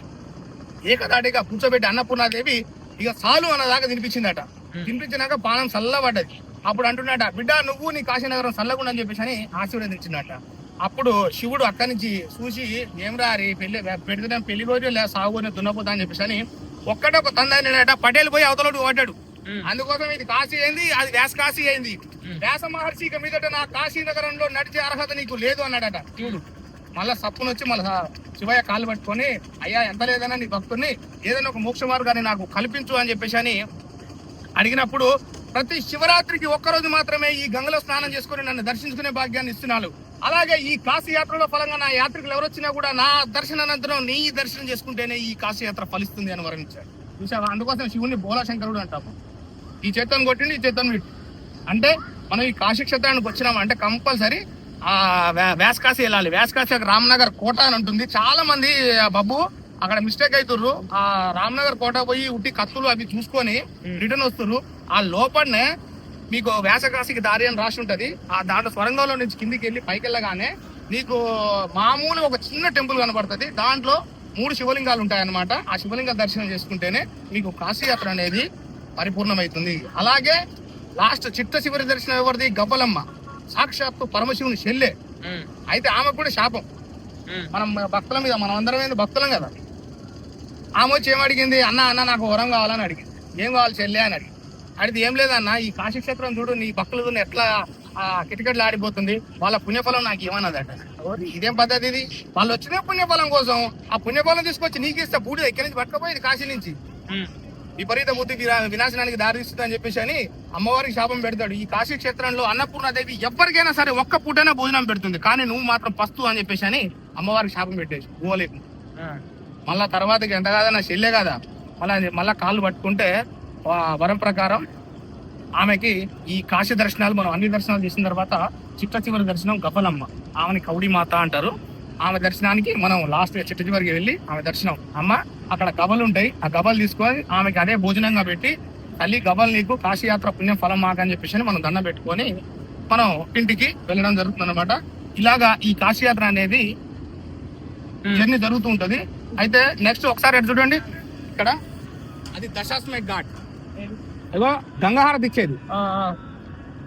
ఏకదాటిగా కూర్చోబెట్టి అన్నపూర్ణాదేవి ఇక చాలు అన్నదాకా తినిపించిందట. తినిపించినాక పానం చల్లబడ్డది. అప్పుడు అంటున్నాట, బిడ్డ నువ్వు నీ కాశీనగరం చల్లకుండా అని చెప్పేసి అని ఆశీర్వదించిందట. అప్పుడు శివుడు అక్కడి నుంచి చూసి, ఏమరా రే పెడితే పెళ్లి రోజు లే సాగుని దున్నపోతా అని చెప్పేసి అని ఒక్కటొక తందట పటేలు పోయి అవతలడు పడ్డాడు. అందుకోసం ఇది కాశీ అయింది, అది వ్యాస కాశీ అయింది. వ్యాస మహర్షి ఇక మీదట నా కాశీ నగరంలో నడిచే అర్హత నీకు లేదు అన్నాడట శివుడు. మళ్ళా సప్పును వచ్చి మళ్ళీ శివయ్య కాళ్ళు పట్టుకొని అయ్యా ఎంత లేదన్నా నీ భక్తుడిని ఏదైనా ఒక మోక్ష మార్గాన్ని నాకు కల్పించు అని చెప్పేసి అని అడిగినప్పుడు ప్రతి శివరాత్రికి ఒక్కరోజు మాత్రమే ఈ గంగలో స్నానం చేసుకుని నన్ను దర్శించుకునే భాగ్యాన్ని ఇస్తున్నాడు. అలాగే ఈ కాశీ యాత్రలో ఫలంగా నా యాత్రికులు ఎవరు వచ్చినా కూడా నా దర్శనానంతరం నీ దర్శనం చేసుకుంటేనే ఈ కాశీ యాత్ర ఫలిస్తుంది అని వరించాడు. చూసావా, అందుకోసం శివుని బోలాశంకరుడు అంటాము. ఈ చేతను కొట్టిండి, ఈ చేతను విట్టు అంటే మనం ఈ కాశీ క్షేత్రానికి వచ్చినాము అంటే కంపల్సరీ ఆ వ్యాసకాశి వెళ్ళాలి. వ్యాసకాశి రామ్నగర్ కోట అని ఉంటుంది. చాలా మంది బాబు అక్కడ మిస్టేక్ అవుతుర్రు. ఆ రామ్నగర్ కోట పోయి ఉట్టి కత్తులు అవి చూసుకొని రిటర్న్ వస్తుర్రు. ఆ లోపలనే మీకు వ్యాసకాశికి దారి అని రాసి ఉంటది. ఆ దాంట్లో స్వరంగంలో నుంచి కిందికి వెళ్ళి పైకి వెళ్ళగానే నీకు మామూలు ఒక చిన్న టెంపుల్ కనబడుతుంది. దాంట్లో 3 శివలింగాలు ఉంటాయన్నమాట. ఆ శివలింగాల దర్శనం చేసుకుంటేనే మీకు కాశీ యాత్ర అనేది పరిపూర్ణమవుతుంది. అలాగే లాస్ట్ చిట్ట చివరి దర్శనం ఎవరిది? గబ్బలమ్మ, సాక్షాత్తు పరమశివుని చెల్లె. అయితే ఆమెకు కూడా శాపం. మనం భక్తుల మీద, మనం అందరం ఏంది భక్తులం కదా. ఆమె వచ్చి ఏమడిగింది? అన్న నాకు వరం కావాలని అడిగింది. ఏం కావాలి చెల్లె అని అడిగితే ఏం లేదన్న, ఈ కాశీక్షేత్రం చూడు, నీ భక్తులతో ఎట్లా కిటకిటలు ఆడిపోతుంది, వాళ్ళ పుణ్యఫలం నాకు ఇవ్వనదట. ఇదేం పద్ధతి ఇది? వాళ్ళు వచ్చిన పుణ్యఫలం కోసం ఆ పుణ్యఫలం తీసుకొచ్చి నీకు ఇస్తే బూడిద ఎక్కడి నుంచి పట్టుకపోయింది కాశీ నుంచి విపరీత బుద్ధి వినాశనానికి దారిస్తుంది అని చెప్పేసి అని అమ్మవారికి శాపం పెడతాడు. ఈ కాశీ క్షేత్రంలో అన్నపూర్ణాదేవి ఎవరికైనా సరే ఒక్క పూటైనా భోజనం పెడుతుంది, కానీ నువ్వు మాత్రం పస్తు అని చెప్పేసి అని అమ్మవారికి శాపం పెట్టేసి పోలేదు. మళ్ళా తర్వాతకి ఎంత కాదన్నా చెల్లె కదా, మళ్ళా కాళ్ళు పట్టుకుంటే వరం ప్రకారం ఆమెకి ఈ కాశీ దర్శనాలు, మనం అన్ని దర్శనాలు చేసిన తర్వాత చిట్ట చివరి దర్శనం గబ్బలమ్మ, ఆమెని కౌడి మాత అంటారు. ఆమె దర్శనానికి మనం లాస్ట్ చిట్ట చివరికి వెళ్ళి ఆమె దర్శనం, అమ్మ అక్కడ గబలు ఉంటాయి, ఆ గబలు తీసుకొని ఆమెకి అదే భోజనంగా పెట్టి, తల్లి గబలు నీకు కాశీయాత్ర పుణ్యం ఫలం మాకు అని చెప్పేసి మనం దండం పెట్టుకొని మనం ఇంటికి వెళ్ళడం జరుగుతుంది అనమాట. ఇలాగా ఈ కాశీయాత్ర అనేది జర్నీ జరుగుతూ ఉంటది. అయితే నెక్స్ట్ ఒకసారి ఎటు చూడండి, ఇక్కడ అది దశాశ్వమేధ ఘాట్. ఇగో గంగాహారతి ఇచ్చేది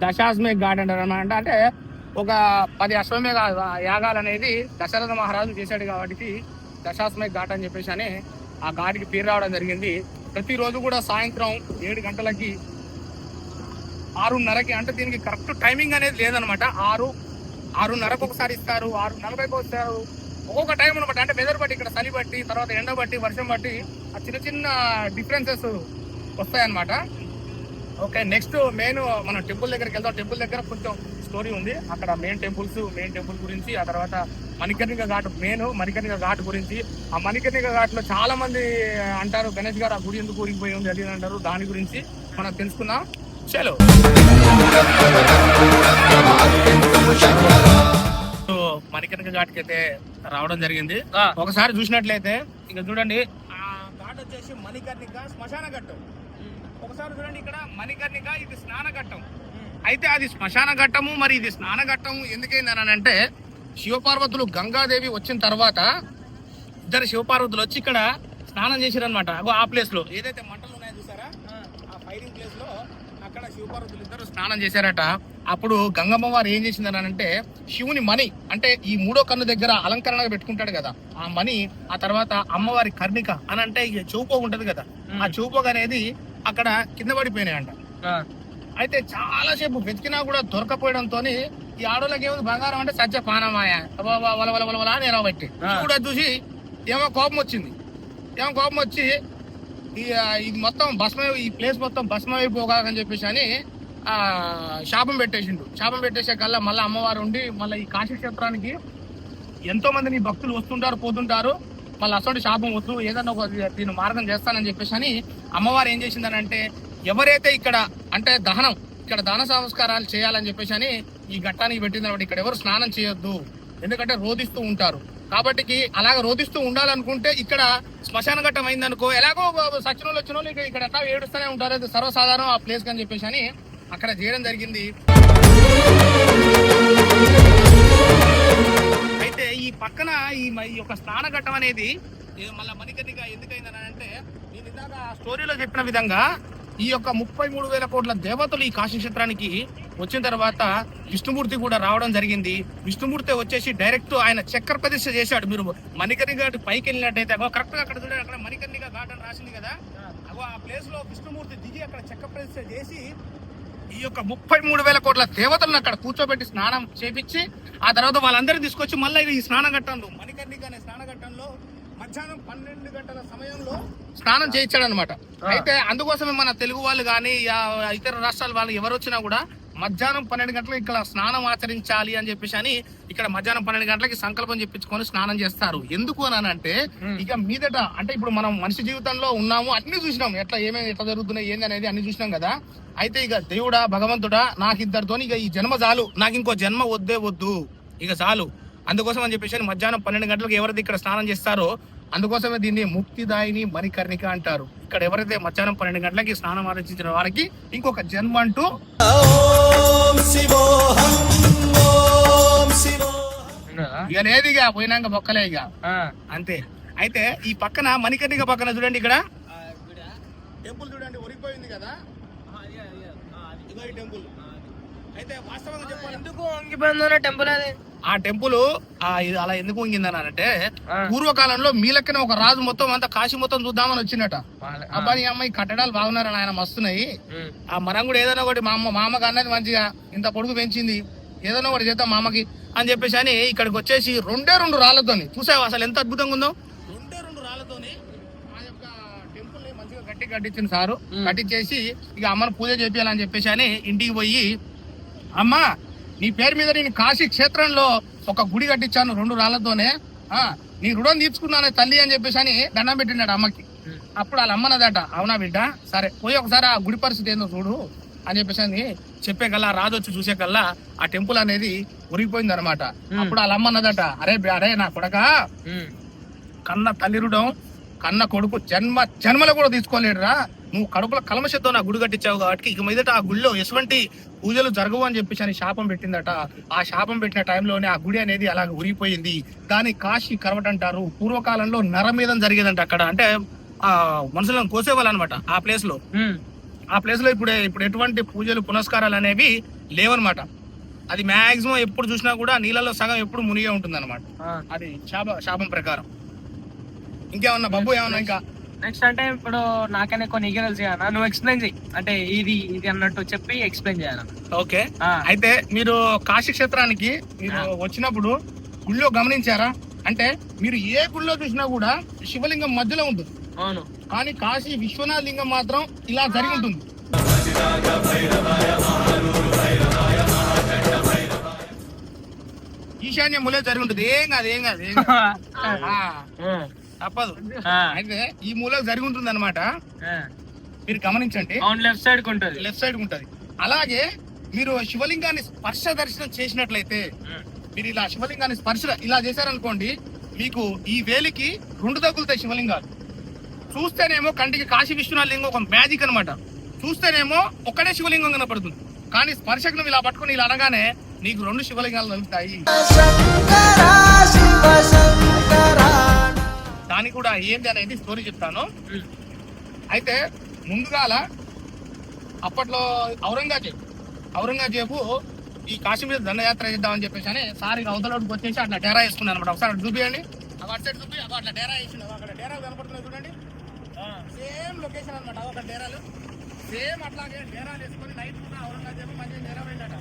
దశాశ్వమేధ ఘాట్ అంటారు అనమాట. అంటే ఒక 10 అశ్వమేధ యాగాలు అనేది దశరథ మహారాజు చేశాడు కాబట్టి దశాశ్వమేధ ఘాట్ అని చెప్పేసి అని ఆ ఘాట్కి పేరు రావడం జరిగింది. ప్రతిరోజు కూడా సాయంత్రం 7 గంటలకి 6:30కి, అంటే దీనికి కరెక్ట్ టైమింగ్ అనేది లేదనమాట. 6:30కు ఒకసారి ఇస్తారు, 6:40కి వస్తారు, ఒక్కొక్క టైం అనమాట. అంటే వెదర్ బట్టి, ఇక్కడ చలి బట్టి, తర్వాత ఎండ బట్టి, వర్షం బట్టి ఆ చిన్న చిన్న డిఫరెన్సెస్ వస్తాయన్నమాట. ఓకే, నెక్స్ట్ మెయిన్ మనం టెంపుల్ దగ్గరికి వెళ్తాం. టెంపుల్ దగ్గర కొంచెం స్టోరీ ఉంది. అక్కడ మెయిన్ టెంపుల్ గురించి, ఆ తర్వాత మణికర్ణిక ఘాట్, మణికర్ణిక ఘాట్ గురించి. ఆ మణికర్ణిక ఘాట్ లో చాలా మంది అంటారు గణేష్ గారు ఆ గుడి ఎందుకు ఊరికిపోయి ఉంది అది అంటారు. దాని గురించి మనం తెలుసుకుందాం. చలో, మణికర్ణిక ఘాట్కి అయితే రావడం జరిగింది. ఒకసారి చూసినట్లయితే ఇక చూడండి, ఆ ఘాట్ వచ్చేసి మణికర్ణిక శ్మశాన ఘట్టం. ఒకసారి చూడండి, ఇక్కడ మణికర్ణిక, ఇది స్నాన ఘట్టం. అయితే అది శ్మశాన ఘట్టము, మరి ఇది స్నాన ఘట్టము ఎందుకైందని అంటే, శివపార్వతులు గంగాదేవి వచ్చిన తర్వాత 2 శివపార్వతులు వచ్చి ఇక్కడ స్నానం చేశారనమాట. ఆ ప్లేస్ లో ఏదైతే మంటలు ఉన్నాయో చూసారా, ఆ ఫైరింగ్ ప్లేస్ లో అక్కడ శివపార్వతులు 2 స్నానం చేశారట. అప్పుడు గంగమ్మ వారు ఏం చేసిందని అంటే, శివుని మణి అంటే ఈ 3వ కన్ను దగ్గర అలంకరణగా పెట్టుకుంటాడు కదా, ఆ మణి, ఆ తర్వాత అమ్మవారి కర్ణిక అని అంటే ఇక చెవుపోగు ఉంటది కదా, ఆ చెవుపోగు అనేది అక్కడ కింద పడిపోయినాయంట. అయితే చాలా సేపు వెతికినా కూడా దొరకపోవడంతో ఈ ఆడోళ్ళకి ఏముంది, బంగారం అంటే సత్య పానమాయ వల నేరబట్టి కూడా చూసి ఏమో కోపం వచ్చి ఇది మొత్తం భస్మం, ఈ ప్లేస్ మొత్తం భస్మైపోగాలని చెప్పేసి అని శాపం పెట్టేసే కల్లా మళ్ళీ అమ్మవారు ఉండి మళ్ళీ ఈ కాశీ క్షేత్రానికి ఎంతో మంది భక్తులు వస్తుంటారు పోతుంటారు. మళ్ళీ అసలు శాపం వద్దు, ఏదన్నా ఒక దీని మార్గం చేస్తానని చెప్పేసి అని అమ్మవారు ఏం చేసిందని అంటే, ఎవరైతే ఇక్కడ అంటే ఇక్కడ దహన సంస్కారాలు చేయాలని చెప్పేసి అని ఈ ఘట్టానికి పెట్టిందన్నమాట. ఇక్కడ ఎవరు స్నానం చేయొద్దు, ఎందుకంటే రోధిస్తూ ఉంటారు కాబట్టి. అలాగ రోధిస్తూ ఉండాలనుకుంటే ఇక్కడ శ్మశాన ఘట్టం అయిందనుకో, ఎలాగో సచ్చినోళ్ళు వచ్చిన వాళ్ళు ఇక్కడ ఎట్లా ఏడుస్తూనే ఉంటారు, అది సర్వసాధారణం ఆ ప్లేస్ అని చెప్పేసి అని అక్కడ చేయడం జరిగింది. అయితే ఈ పక్కన ఈ యొక్క స్నాన ఘట్టం అనేది మళ్ళీ మణికర్ణిక ఎందుకైందని అంటే, నేను ఇందాక స్టోరీలో చెప్పిన విధంగా ఈ యొక్క 33,000 కోట్ల దేవతలు ఈ కాశీ క్షేత్రానికి వచ్చిన తర్వాత విష్ణుమూర్తి కూడా రావడం జరిగింది. విష్ణుమూర్తి వచ్చేసి డైరెక్ట్ ఆయన చక్ర ప్రతిష్ఠ చేశాడు. మీరు మణికర్ణిక ఘాట్ పైకి వెళ్ళినట్టయితే కరెక్ట్ గా అక్కడ చూడండి, అక్కడ మణికర్ణిక ఘాట్ అని రాసింది కదా, ఆ ప్లేస్ లో విష్ణుమూర్తి దిగి అక్కడ చక్ర ప్రతిష్ఠ చేసి ఈ యొక్క 33,000 కోట్ల దేవతలను అక్కడ కూర్చోబెట్టి స్నానం చేపించి ఆ తర్వాత వాళ్ళందరినీ తీసుకొచ్చి మళ్ళీ ఈ స్నానఘట్టంలో మణికర్ణిక అనే స్నానఘట్టంలో మధ్యాహ్నం 12 గంటల సమయంలో స్నానం చేయించాడు అనమాట. అయితే అందుకోసమే మన తెలుగు వాళ్ళు కానీ ఇతర రాష్ట్రాల వాళ్ళు ఎవరు వచ్చినా కూడా మధ్యాహ్నం 12 గంటలకు ఇక్కడ స్నానం ఆచరించాలి అని చెప్పేసి అని ఇక్కడ మధ్యాహ్నం 12 గంటలకి సంకల్పం చెప్పించుకొని స్నానం చేస్తారు. ఎందుకు అని అంటే ఇక మీదట అంటే ఇప్పుడు మనం మనిషి జీవితంలో ఉన్నాము, అన్ని చూసినాం, ఏమేమి ఎట్లా జరుగుతున్నాయి ఏంది అనేది అన్ని చూసినాం కదా. అయితే ఇక దేవుడా భగవంతుడా నాకు ఇద్దరితో ఇక ఈ జన్మ చాలు, నాకు ఇంకో జన్మ వద్దు ఇక చాలు. అందుకోసం అని చెప్పేసి మధ్యాహ్నం 12 గంటలకు ఎవరైతే ఇక్కడ స్నానం చేస్తారో అందుకోసమే దీన్ని ముక్తిదాయిని మణికర్ణిక అంటారు. ఇక్కడ ఎవరైతే మధ్యాహ్నం 12 గంటలకి స్నానం ఆచరించిన వారికి ఇంకొక జన్మ అంటూ ఇక లేదు, ఇక పోయినాక బొక్కలే ఇక అంతే. అయితే ఈ పక్కన మణికర్ణిక పక్కన చూడండి, ఇక్కడ టెంపుల్ చూడండి ఒరిగిపోయింది కదా, ఇదో ఈ టెంపుల్. అయితే వాస్తవంగా చెప్పాలి ఎందుకు వంగిపోయిందో టెంపుల్ అది. ఆ టెంపుల్ అలా ఎందుకు వంగిందని అంటే పూర్వకాలంలో మీలక్కన ఒక రాజు మొత్తం అంతా కాశీ మొత్తం చూద్దామని వచ్చినట. అబ్బాయి అమ్మాయి కట్టడాలు బాగున్నారని ఆయన మస్తున్నాయి, ఆ మనం కూడా ఏదైనా ఒకటి మామకి అన్నది మంచిగా ఇంత పొడుగు పెంచింది, ఏదైనా ఒకటి చేద్దాం మామకి అని చెప్పేసి అని ఇక్కడికి వచ్చేసి 2 రాళ్లతోని చూసావు అసలు ఎంత అద్భుతంగా ఉందో. 2 రాళ్లతోని ఆ యొక్క టెంపుల్ ని మంచిగా కట్టించిన సారు కట్టించేసి ఇక అమ్మను పూజ చేయాలని చెప్పేసి అని ఇంటికి పోయి, అమ్మా నీ పేరు మీద నేను కాశీ క్షేత్రంలో ఒక గుడి కట్టించాను 2 రాళ్లతోనే, నీ రుణం తీర్చుకున్నానే తల్లి అని చెప్పేసి అని దండం పెట్టినాడు అమ్మకి. అప్పుడు వాళ్ళ అమ్మనదట, అవునా బిడ్డ సరే పోయి ఒకసారి ఆ గుడి పరిస్థితి ఏందో చూడు అని చెప్పేసి అని చెప్పే కల్లా రాజు వచ్చి చూసే కల్లా ఆ టెంపుల్ అనేది ఉరిగిపోయింది అనమాట. అప్పుడు వాళ్ళ అమ్మన్నదట, అరే నా కొడక కన్న తల్లి రుణం కన్న కొడుకు జన్మలో కూడా తీసుకోలేడురా, నువ్వు కడుపులో కల్మషంతో నా గుడి కట్టించావు కాబట్టి ఇక మీదట ఆ గుడిలో ఎటువంటి పూజలు జరగవు అని చెప్పేసి అని శాపం పెట్టిందట. ఆ శాపం పెట్టిన టైంలోనే ఆ గుడి అనేది అలా ఉరిగిపోయింది. దాన్ని కాశీ కరవట్ అంటారు. పూర్వకాలంలో నరమేధం జరిగేదంట అక్కడ, అంటే ఆ మనుషులను కోసేవాళ్ళు అనమాట ఆ ప్లేస్ లో. ఇప్పుడు ఎటువంటి పూజలు పునస్కారాలు అనేవి లేవన్నమాట. అది మాక్సిమం ఎప్పుడు చూసినా కూడా నీళ్ళలో సగం ఎప్పుడు మునిగే ఉంటుంది అనమాట. అది శాపం ప్రకారం. ఇంకేమన్నా బాబు ఏమన్నా ఇంకా నెక్స్ట్ అంటే ఇప్పుడు నాకనే కొన్ని ఈగ తెలుసు కదా, నువ్వు ఎక్స్ప్లెయిన్ చెయ్యి, అంటే ఇది అన్నట్టు చెప్పి ఎక్స్ప్లెయిన్ చేయాలి. ఓకే, అయితే మీరు కాశీ క్షేత్రానికి మీరు వచ్చినప్పుడు గుళ్ళో గమనించారా అంటే మీరు ఏ గుళ్ళో చూసినా కూడా శివలింగం మధ్యలో ఉంటుంది. అవును, కానీ కాశీ విశ్వనాథ లింగం మాత్రం ఇలా జరిగి ఉంటుంది. ఈశాన్య మూలే జరిగి ఉంటుంది. ఏం కాదు తప్పదు. అయితే ఈ మూలకు జరిగి ఉంటుంది అనమాట. మీరు గమనించండి, లెఫ్ట్ సైడ్ ఉంటుంది. అలాగే మీరు శివలింగాన్ని స్పర్శ దర్శనం చేసినట్లయితే మీరు ఇలా శివలింగాన్ని స్పర్శ ఇలా చేశారనుకోండి, మీకు ఈ వేలికి 2 తగులుతాయి శివలింగాలు. చూస్తేనేమో కంటికి కాశీ విశ్వనాథ లింగం ఒక మ్యాజిక్ అనమాట. చూస్తేనేమో ఒక్కడే శివలింగం కనపడుతుంది, కానీ స్పర్శకు నువ్వు ఇలా పట్టుకుని ఇలా అనగానే నీకు 2 శివలింగాలు తగులుతాయి. దానికి కూడా ఏంటి అనేది స్టోరీ చెప్తాను. అయితే ముందుగాల అప్పట్లో ఔరంగజేబు ఈ కాశ్మీర్ దండయాత్ర చేద్దామని చెప్పేసి అని సారి అవతలకి వచ్చేసి అట్లా డేరా వేసుకున్నాను అనమాట. ఒకసారి అటు చూపియండి, అటు సైడ్ చూపి అట్లా డేరా వేసిండు. అక్కడ డేరాలు కనపడుతున్నాయి చూడండి, సేమ్ లొకేషన్ అనమాట. ఒక డేరాలు సేమ్ అట్లాగే డేరాలు వేసుకొని నైట్ కూడా ఔరంగజేబు మంచిగా డేరా పోయిందట.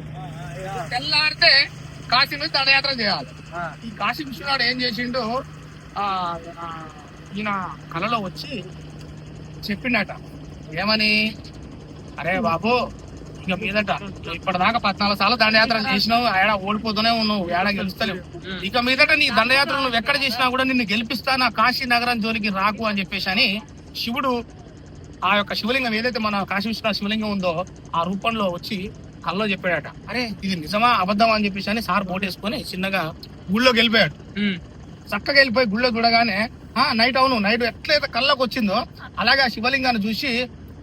తెల్లారితే కాశ్మీర్ దండయాత్ర చేయాలి. ఈ కాశీ విశ్వనాథుడు ఏం చేసిండు, ఈయన కళలో వచ్చి చెప్పిండట ఏమని, అరే బాబు ఇక మీదట ఇప్పటిదాకా 14 సార్లు దండయాత్ర చేసినావు, ఏడా ఓడిపోతూనే ఉన్నావు, ఏడా గెలుస్తలేవు. ఇక మీదట నీ దండయాత్ర నువ్వు ఎక్కడ చేసినా కూడా నిన్ను గెలిపిస్తా, నా కాశీ నగరం జోలికి రాకు అని చెప్పేసి అని శివుడు ఆ యొక్క శివలింగం ఏదైతే మన కాశీ విశ్వనాథ శివలింగం ఉందో ఆ రూపంలో వచ్చి కల్లో చెప్పాడట. అరే ఇది నిజమా అబద్ధమా అని చెప్పేసి అని సార్ పోటేసుకొని చిన్నగా గుళ్ళోకి వెళ్ళిపోయాడు. చక్కగా వెళ్ళిపోయి గుళ్ళో చూడగానే నైట్ ఎట్లయితే కళ్ళకు వచ్చిందో అలాగే ఆ శివలింగాన్ని చూసి,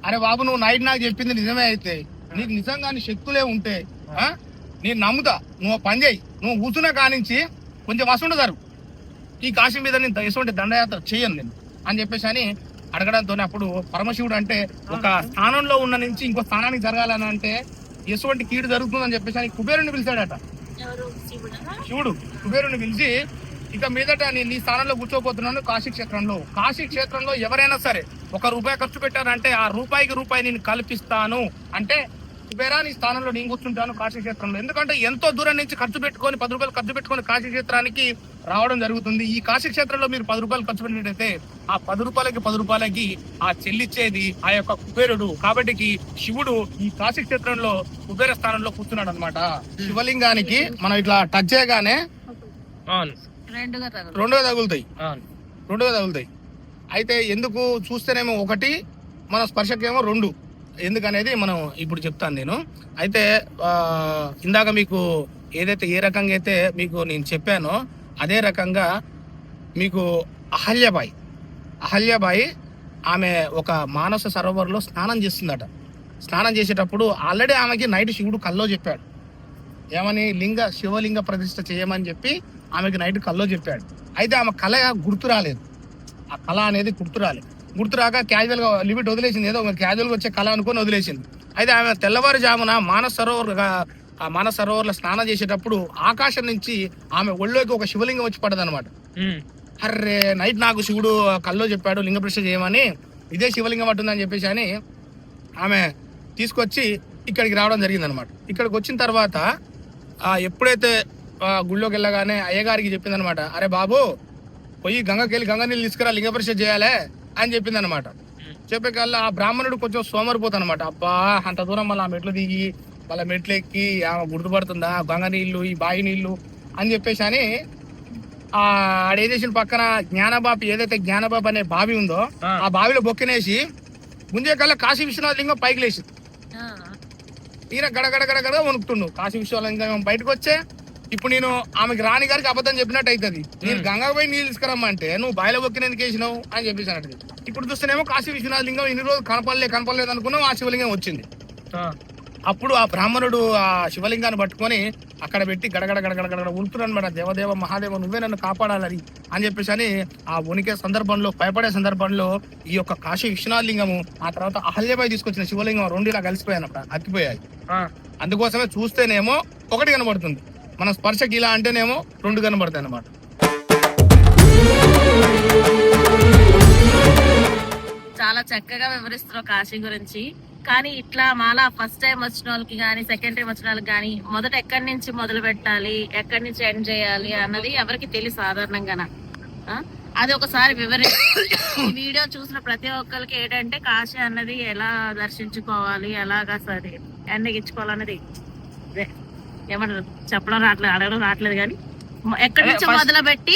అరే బాబు నువ్వు నైట్ నాకు చెప్పింది నిజమే, అయితే నీకు నిజంగా శక్తులే ఉంటే నేను నమ్ముతా, నువ్వు పని చేయి, నువ్వు కూర్చున్నా కానించి కొంచెం వస్తుండదారు ఈ కాశీ మీద నేను ఎటువంటి దండయాత్ర చేయను నేను అని చెప్పేసి అని అడగడంతో అప్పుడు పరమశివుడు అంటే ఒక స్థానంలో ఉన్న నుంచి ఇంకో స్థానానికి జరగాలని అంటే ఎటువంటి కీడు జరుగుతుందని చెప్పేసి అని కుబేరుని పిలిచాడట. శివుడు కుబేరుని పిలిచి, ఇక మీదట నేను నీ స్థానంలో కూర్చోపోతున్నాను కాశీ క్షేత్రంలో ఎవరైనా సరే ₹1 ఖర్చు పెట్టారంటే ఆ రూపాయికి రూపాయి నేను కల్పిస్తాను అంటే కుబేరా నీ స్థానంలో నేను కూర్చుంటాను కాశీ క్షేత్రంలో. ఎందుకంటే ఎంతో దూరం నుంచి ఖర్చు పెట్టుకొని 10 రూపాయలు ఖర్చు పెట్టుకొని కాశీ క్షేత్రానికి రావడం జరుగుతుంది. ఈ కాశీ క్షేత్రంలో మీరు 10 రూపాయలు ఖర్చు పెట్టినట్టయితే ఆ 10 రూపాయలకి ఆ చెల్లిచ్చేది ఆ యొక్క కుబేరుడు. కాబట్టి శివుడు ఈ కాశీ క్షేత్రంలో కుబేర స్థానంలో కూర్చున్నాడు అనమాట. శివలింగానికి మనం ఇట్లా టచ్ చేయగానే రెండుగా తగులుతాయి. అయితే ఎందుకు చూస్తేనేమో ఒకటి, మన స్పర్శకేమో 2 ఎందుకనేది మనం ఇప్పుడు చెప్తాను నేను. అయితే ఇందాక మీకు ఏదైతే ఏ రకంగా అయితే మీకు నేను చెప్పానో అదే రకంగా మీకు అహల్యబాయి ఆమె ఒక మానస సరోవర్లో స్నానం చేస్తుందట. స్నానం చేసేటప్పుడు ఆల్రెడీ ఆమెకి నైట్ శివుడు కల్లో చెప్పాడు, ఏమని శివలింగ ప్రతిష్ఠ చేయమని చెప్పి ఆమెకి నైట్ కల్లో చెప్పాడు. అయితే ఆమె కళ గుర్తు రాలేదు, ఆ కళ అనేది గుర్తురాక క్యాజువల్ గా లిమిట్ వదిలేసింది, ఏదో క్యాజువల్ గా వచ్చే కళ అనుకొని వదిలేసింది. అయితే ఆమె తెల్లవారుజామున మానస సరోవర్లో స్నానం చేసేటప్పుడు ఆకాశం నుంచి ఆమె ఒళ్ళోకి ఒక శివలింగం వచ్చి పడ్డదనమాట. అర్రే నైట్ నాకు శివుడు కల్లో చెప్పాడు లింగ ప్రతిష్ఠ చేయమని, ఇదే శివలింగం పట్టుందని చెప్పేసి అని ఆమె తీసుకొచ్చి ఇక్కడికి రావడం జరిగింది అనమాట. ఇక్కడికి వచ్చిన తర్వాత ఎప్పుడైతే గుళ్ళోకి వెళ్ళగానే అయ్యగారికి చెప్పింది అనమాట, అరే బాబు పోయి గంగకెళ్ళి గంగ నీళ్ళు తీసుకురా లింగ ప్రతిష్ఠ చేయాలి అని చెప్పింది అనమాట. చెప్పే కల్లా ఆ బ్రాహ్మణుడు కొంచెం సోమరిపోతాడు అనమాట. అబ్బా అంత దూరం మళ్ళీ ఆ మెట్లు దిగి మళ్ళీ మెట్లు ఎక్కి ఆమె గుర్తుపడుతుందా గంగ నీళ్లు ఈ బావి నీళ్లు అని చెప్పేసి అని ఆడేం చేసిన పక్కన ఏదైతే జ్ఞానబాబు అనే బావి ఉందో ఆ బావిలో బొక్కినేసి ముందే కల్లా కాశీ విశ్వనాథ లింగం పైకి లేచి ఈయన గడగడ వణుకుతుండు. కాశీ విశ్వనాథ లింగం బయటకు వచ్చే ఇప్పుడు నేను ఆమెకి రాణి గారికి అబద్ధం చెప్పినట్టు అవుతుంది. నేను గంగా పోయి నీళ్ళు తీసుకురమ్మంటే నువ్వు బాయిలో బొక్కినందుకు వేసినావు అని చెప్పేసి అన్నట్టు. ఇప్పుడు చూస్తేనేమో కాశీ విశ్వనాథ లింగం ఇన్ని రోజులు కనపడలేదు అనుకున్నాం, ఆ శివలింగం వచ్చింది. అప్పుడు ఆ బ్రాహ్మణుడు ఆ శివలింగాన్ని పట్టుకొని అక్కడ పెట్టి గడగడ ఉరుకుతున్నాడు అనమాట. దేవదేవ మహాదేవ నువ్వే నన్ను కాపాడాలని అని చెప్పేసి అని ఆ వణికే సందర్భంలో భయపడే సందర్భంలో ఈ యొక్క కాశీ విశ్వనాథ లింగము ఆ తర్వాత అహల్యబాయి తీసుకొచ్చిన శివలింగం 2 ఇలా కలిసిపోయాయి అన్నమాట, అతిపోయాయి. అందుకోసమే చూస్తేనేమో 1 కనబడుతుంది, మన స్పర్శకి ఇలా అంటేనేమో 2 కనబడతాయి అన్నమాట. చాలా చక్కగా వివరిస్తున్నావు కాశీ గురించి. కానీ ఇట్లా మాలా ఫస్ట్ టైం వచ్చిన వాళ్ళకి కానీ సెకండ్ టైం వచ్చిన వాళ్ళకి కానీ మొదట ఎక్కడి నుంచి మొదలు పెట్టాలి, ఎక్కడి నుంచి ఎండ్ చేయాలి అన్నది ఎవరికి తెలియదు సాధారణంగా. అది ఒకసారి ఈ వీడియో చూసిన ప్రతి ఒక్కరికి ఏంటంటే కాశీ అన్నది ఎలా దర్శించుకోవాలి, ఎలాగా సరే ఎండగించుకోవాలన్నది ఏమన్నా చెప్పడం రావట్లేదు, అడగడం రావట్లేదు. కానీ ఎక్కడి నుంచి మొదలుపెట్టి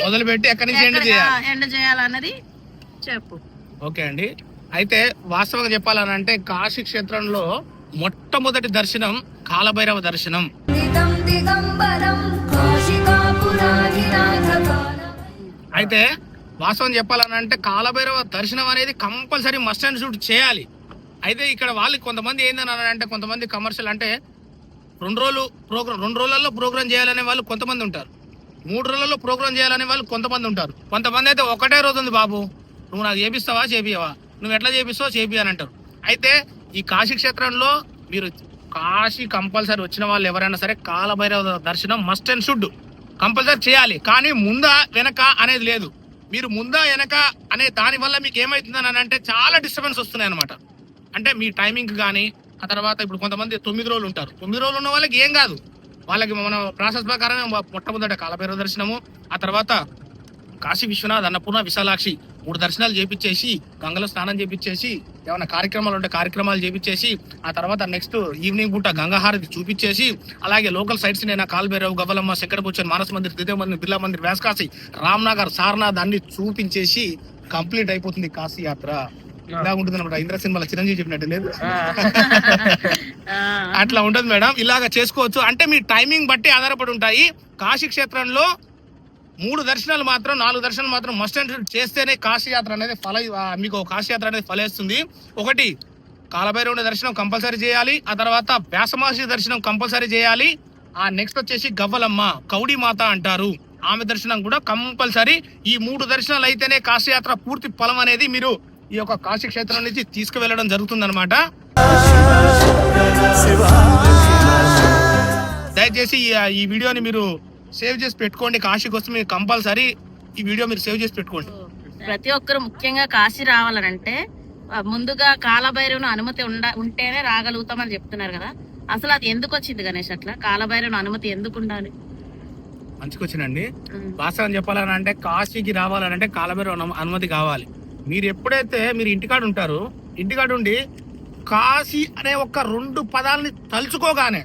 ఎక్కడి నుంచి ఎండ్ చేయాలన్నది చెప్పు. ఓకే అండి, అయితే వాస్తవంగా చెప్పాలనంటే కాశీ క్షేత్రంలో మొట్టమొదటి దర్శనం కాలభైరవ దర్శనం. అయితే వాస్తవం చెప్పాలనంటే కాలభైరవ దర్శనం అనేది కంపల్సరీ మస్ట్ అండ్ షుడ్ చేయాలి. అయితే ఇక్కడ వాళ్ళు కొంతమంది ఏందన్నారంటే, కొంతమంది కమర్షియల్ అంటే 2 రోజులలో ప్రోగ్రామ్ చేయాలనే వాళ్ళు కొంతమంది ఉంటారు, 3 రోజులలో ప్రోగ్రామ్ చేయాలనే వాళ్ళు కొంతమంది ఉంటారు. కొంతమంది అయితే ఒకటే రోజు ఉంది బాబు నువ్వు నాకు చేపిస్తావా చేపియవా, నువ్వు ఎట్లా చేపిస్తావో చేపి అని అంటారు. అయితే ఈ కాశీ క్షేత్రంలో మీరు కాశీ కంపల్సరీ వచ్చిన వాళ్ళు ఎవరైనా సరే కాలభైరవ దర్శనం మస్ట్ అండ్ షుడ్ కంపల్సరీ చేయాలి. కానీ ముందా వెనక అనేది లేదు. మీరు ముందా వెనక అనే దాని వల్ల మీకు ఏమైతుందని అంటే చాలా డిస్టర్బెన్స్ వస్తున్నాయి అనమాట. అంటే మీ టైమింగ్ కానీ ఆ తర్వాత ఇప్పుడు కొంతమంది 9 రోజులు ఉంటారు, 9 రోజులు ఉన్న వాళ్ళకి ఏం కాదు, వాళ్ళకి మన ప్రాసెస్ ప్రకారం మొట్టమొదట కాలభైరవ దర్శనము, ఆ తర్వాత కాశీ విశ్వనాథ్ అన్నపూర్ణ విశాలాక్షి 3 దర్శనాలు చేపించేసి గంగలో స్నానం చేపించేసి ఏమైనా కార్యక్రమాలు ఉంటే కార్యక్రమాలు చేపించేసి ఆ తర్వాత నెక్స్ట్ ఈవినింగ్ పూట గంగాహారతి చూపించేసి అలాగే లోకల్ సైట్స్ అయినా కాల్భైరవ్, గవ్వలమ్మ, శంకరభూషణ్, మానస మందిర్, ద్వితీయ మందిర్, బిర్లా మందిర్, వ్యాసకాశి, రామ్నగర్, సారనాథ్ అన్ని చూపించేసి కంప్లీట్ అయిపోతుంది కాశీ యాత్ర. ఇలా ఉంటుంది అనమాట. ఇంద్ర సినిమాలో చిరంజీవి చెప్పినట్టు లేదు, అట్లా ఉంటుంది మేడం. ఇలాగ చేసుకోవచ్చు. అంటే మీ టైమింగ్ బట్టి ఆధారపడి ఉంటాయి. కాశీ క్షేత్రంలో 3 దర్శనాలు మాత్రం 4 దర్శనాలు మాత్రం మస్ట్ అండ్ చేస్తేనే కాశీ యాత్ర అనేది మీకు కాశీ యాత్ర అనేది ఫలిస్తుంది. 1 కాలభైరవుని దర్శనం కంపల్సరీ చేయాలి, ఆ తర్వాత వ్యాసమహర్షి దర్శనం కంపల్సరీ చేయాలి, ఆ నెక్స్ట్ వచ్చేసి గవ్వలమ్మ కౌడి మాత అంటారు, ఆమె దర్శనం కూడా కంపల్సరీ. ఈ 3 దర్శనాలు అయితేనే కాశీ యాత్ర పూర్తి ఫలం అనేది మీరు ఈ యొక్క కాశీ క్షేత్రం నుంచి తీసుకువెళ్ళడం జరుగుతుంది అనమాట. దయచేసి ఈ వీడియోని మీరు సేవ్ చేసి పెట్టుకోండి. కాశీకి వస్తే మీరు కంపల్సరీ ఈ వీడియో మీరు సేవ్ చేసి పెట్టుకోండి. ప్రతి ఒక్కరు ముఖ్యంగా కాశీ రావాలనంటే ముందుగా కాలభైరవుని అనుమతి ఉంటేనే రాగలుగుతామని చెప్తున్నారు కదా. అసలు అది ఎందుకు వచ్చింది గణేష్ అట్లా కాలభైరవుని అనుమతి ఎందుకు ఉండాలి? మంచికొచ్చినండి. వాస్తవం చెప్పాలని అంటే కాశీకి రావాలంటే కాలభైరవ అనుమతి కావాలి. మీరు ఎప్పుడైతే మీరు ఇంటికాడ ఉంటారు, ఇంటికాడ ఉండి కాశీ అనే ఒక 2 పదాలని తలుచుకోగానే